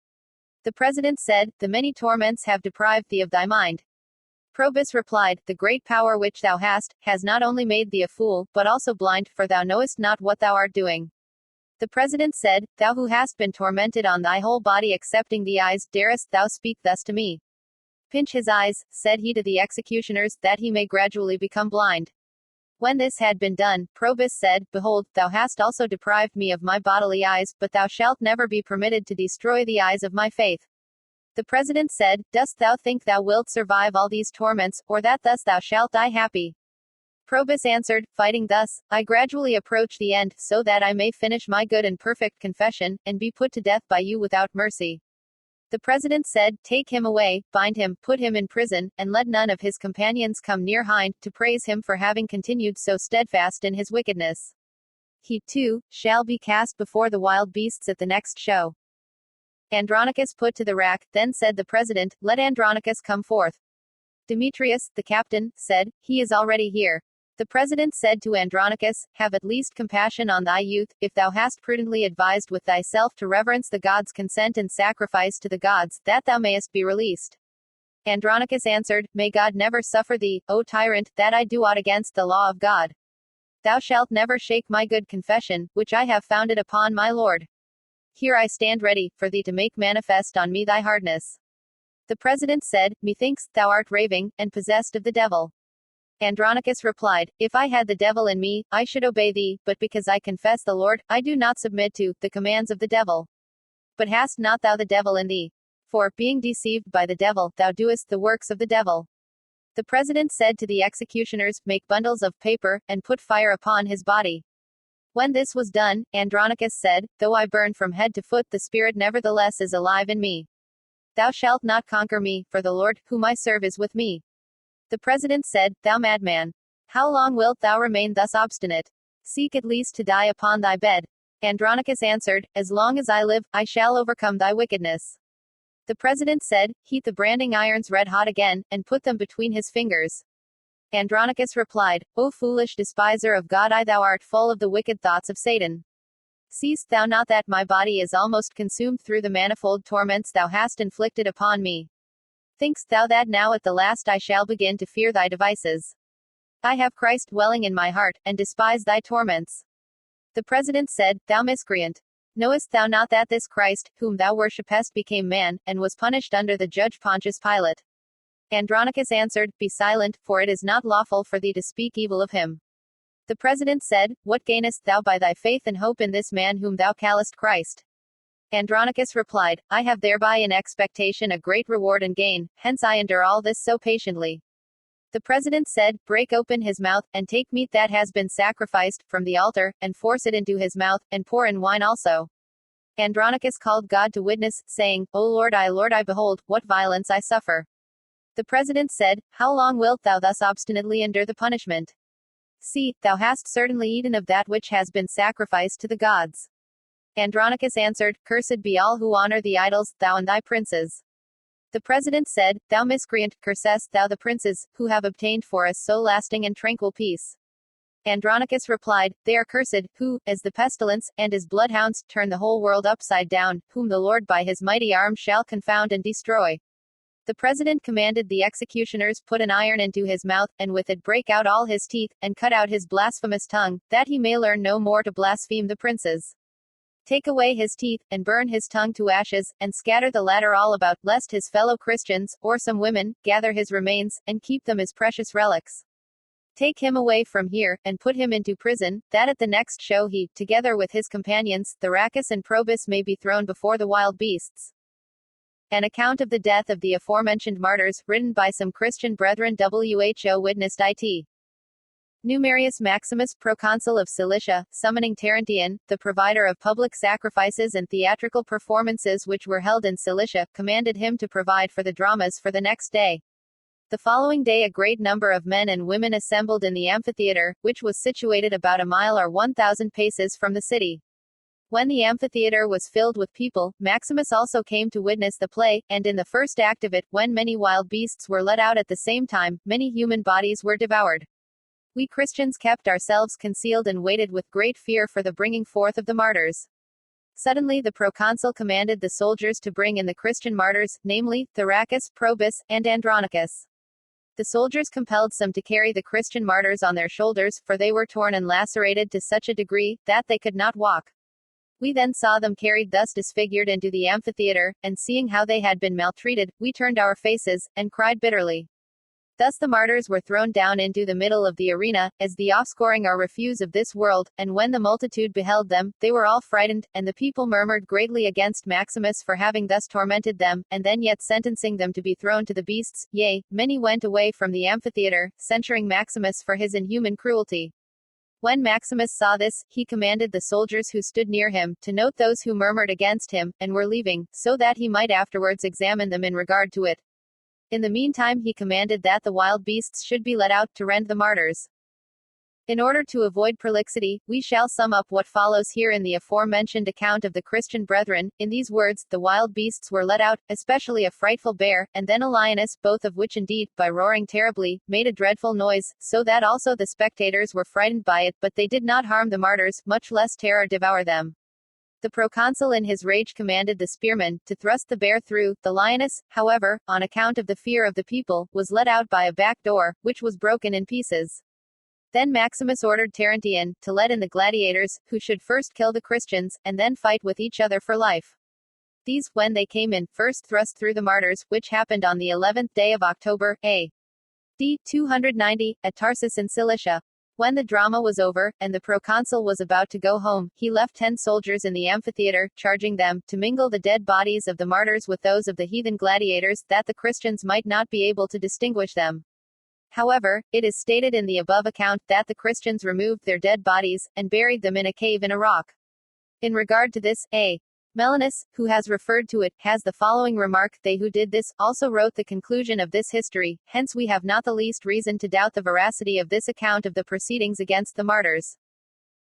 The president said, The many torments have deprived thee of thy mind. Probus replied, The great power which thou hast, has not only made thee a fool, but also blind, for thou knowest not what thou art doing. The president said, Thou who hast been tormented on thy whole body excepting the eyes, darest thou speak thus to me? Pinch his eyes, said he to the executioners, that he may gradually become blind. When this had been done, Probus said, Behold, thou hast also deprived me of my bodily eyes, but thou shalt never be permitted to destroy the eyes of my faith. The president said, Dost thou think thou wilt survive all these torments, or that thus thou shalt die happy? Probus answered, Fighting thus, I gradually approach the end, so that I may finish my good and perfect confession, and be put to death by you without mercy. The president said, Take him away, bind him, put him in prison, and let none of his companions come near Hind, to praise him for having continued so steadfast in his wickedness. He, too, shall be cast before the wild beasts at the next show. Andronicus put to the rack, then said the president, Let Andronicus come forth. Demetrius, the captain, said, He is already here. The president said to Andronicus, "Have at least compassion on thy youth, if thou hast prudently advised with thyself to reverence the gods' consent and sacrifice to the gods, that thou mayest be released." Andronicus answered, "May God never suffer thee, O tyrant, that I do aught against the law of God. Thou shalt never shake my good confession, which I have founded upon my Lord. Here I stand ready, for thee to make manifest on me thy hardness." The president said, "Methinks, thou art raving, and possessed of the devil." Andronicus replied, "If I had the devil in me, I should obey thee, but because I confess the Lord, I do not submit to the commands of the devil. But hast not thou the devil in thee? For, being deceived by the devil, thou doest the works of the devil." The president said to the executioners, "Make bundles of paper, and put fire upon his body." When this was done, Andronicus said, "Though I burn from head to foot, the spirit nevertheless is alive in me. Thou shalt not conquer me, for the Lord, whom I serve, is with me." The president said, "Thou madman! How long wilt thou remain thus obstinate? Seek at least to die upon thy bed." Andronicus answered, "As long as I live, I shall overcome thy wickedness." The president said, "Heat the branding irons red hot again, and put them between his fingers." Andronicus replied, "O foolish despiser of God, thou art full of the wicked thoughts of Satan. Seest thou not that my body is almost consumed through the manifold torments thou hast inflicted upon me? Thinkst thou that now at the last I shall begin to fear thy devices? I have Christ dwelling in my heart, and despise thy torments." The president said, "Thou miscreant! Knowest thou not that this Christ, whom thou worshippest, became man, and was punished under the judge Pontius Pilate?" Andronicus answered, "Be silent, for it is not lawful for thee to speak evil of him." The president said, "What gainest thou by thy faith and hope in this man whom thou callest Christ?" Andronicus replied, "I have thereby in expectation a great reward and gain, hence I endure all this so patiently." The president said, "Break open his mouth, and take meat that has been sacrificed, from the altar, and force it into his mouth, and pour in wine also." Andronicus called God to witness, saying, "O Lord, I behold, what violence I suffer." The president said, "How long wilt thou thus obstinately endure the punishment? See, thou hast certainly eaten of that which has been sacrificed to the gods." Andronicus answered, "Cursed be all who honor the idols, thou and thy princes." The president said, "Thou miscreant, cursest thou the princes, who have obtained for us so lasting and tranquil peace?" Andronicus replied, "They are cursed, who, as the pestilence, and as bloodhounds, turn the whole world upside down, whom the Lord by his mighty arm shall confound and destroy." The president commanded the executioners put an iron into his mouth, and with it break out all his teeth, and cut out his blasphemous tongue, that he may learn no more to blaspheme the princes. Take away his teeth, and burn his tongue to ashes, and scatter the latter all about, lest his fellow Christians, or some women, gather his remains, and keep them as precious relics. Take him away from here, and put him into prison, that at the next show he, together with his companions, Thyracus and Probus, may be thrown before the wild beasts. An account of the death of the aforementioned martyrs, written by some Christian brethren, who witnessed it. Numerius Maximus, proconsul of Cilicia, summoning Terentian, the provider of public sacrifices and theatrical performances which were held in Cilicia, commanded him to provide for the dramas for the next day. The following day a great number of men and women assembled in the amphitheater, which was situated about a mile or 1,000 paces from the city. When the amphitheater was filled with people, Maximus also came to witness the play, and in the first act of it, when many wild beasts were let out at the same time, many human bodies were devoured. We Christians kept ourselves concealed and waited with great fear for the bringing forth of the martyrs. Suddenly the proconsul commanded the soldiers to bring in the Christian martyrs, namely, Thyracus, Probus, and Andronicus. The soldiers compelled some to carry the Christian martyrs on their shoulders, for they were torn and lacerated to such a degree, that they could not walk. We then saw them carried thus disfigured into the amphitheater, and seeing how they had been maltreated, we turned our faces, and cried bitterly. Thus the martyrs were thrown down into the middle of the arena, as the offscoring or refuse of this world, and when the multitude beheld them, they were all frightened, and the people murmured greatly against Maximus for having thus tormented them, and then yet sentencing them to be thrown to the beasts. Yea, many went away from the amphitheater, censuring Maximus for his inhuman cruelty. When Maximus saw this, he commanded the soldiers who stood near him, to note those who murmured against him, and were leaving, so that he might afterwards examine them in regard to it. In the meantime he commanded that the wild beasts should be let out, to rend the martyrs. In order to avoid prolixity, we shall sum up what follows here in the aforementioned account of the Christian brethren. In these words, the wild beasts were let out, especially a frightful bear, and then a lioness, both of which indeed, by roaring terribly, made a dreadful noise, so that also the spectators were frightened by it, but they did not harm the martyrs, much less terror devour them. The proconsul in his rage commanded the spearmen to thrust the bear through. The lioness, however, on account of the fear of the people, was let out by a back door, which was broken in pieces. Then Maximus ordered Terentian to let in the gladiators, who should first kill the Christians, and then fight with each other for life. These, when they came in, first thrust through the martyrs, which happened on the 11th day of October, A.D. 290, at Tarsus in Cilicia. When the drama was over, and the proconsul was about to go home, he left 10 soldiers in the amphitheater, charging them to mingle the dead bodies of the martyrs with those of the heathen gladiators, that the Christians might not be able to distinguish them. However, it is stated in the above account that the Christians removed their dead bodies, and buried them in a cave in a rock. In regard to this, A. Melanus, who has referred to it, has the following remark: they who did this, also wrote the conclusion of this history, hence we have not the least reason to doubt the veracity of this account of the proceedings against the martyrs.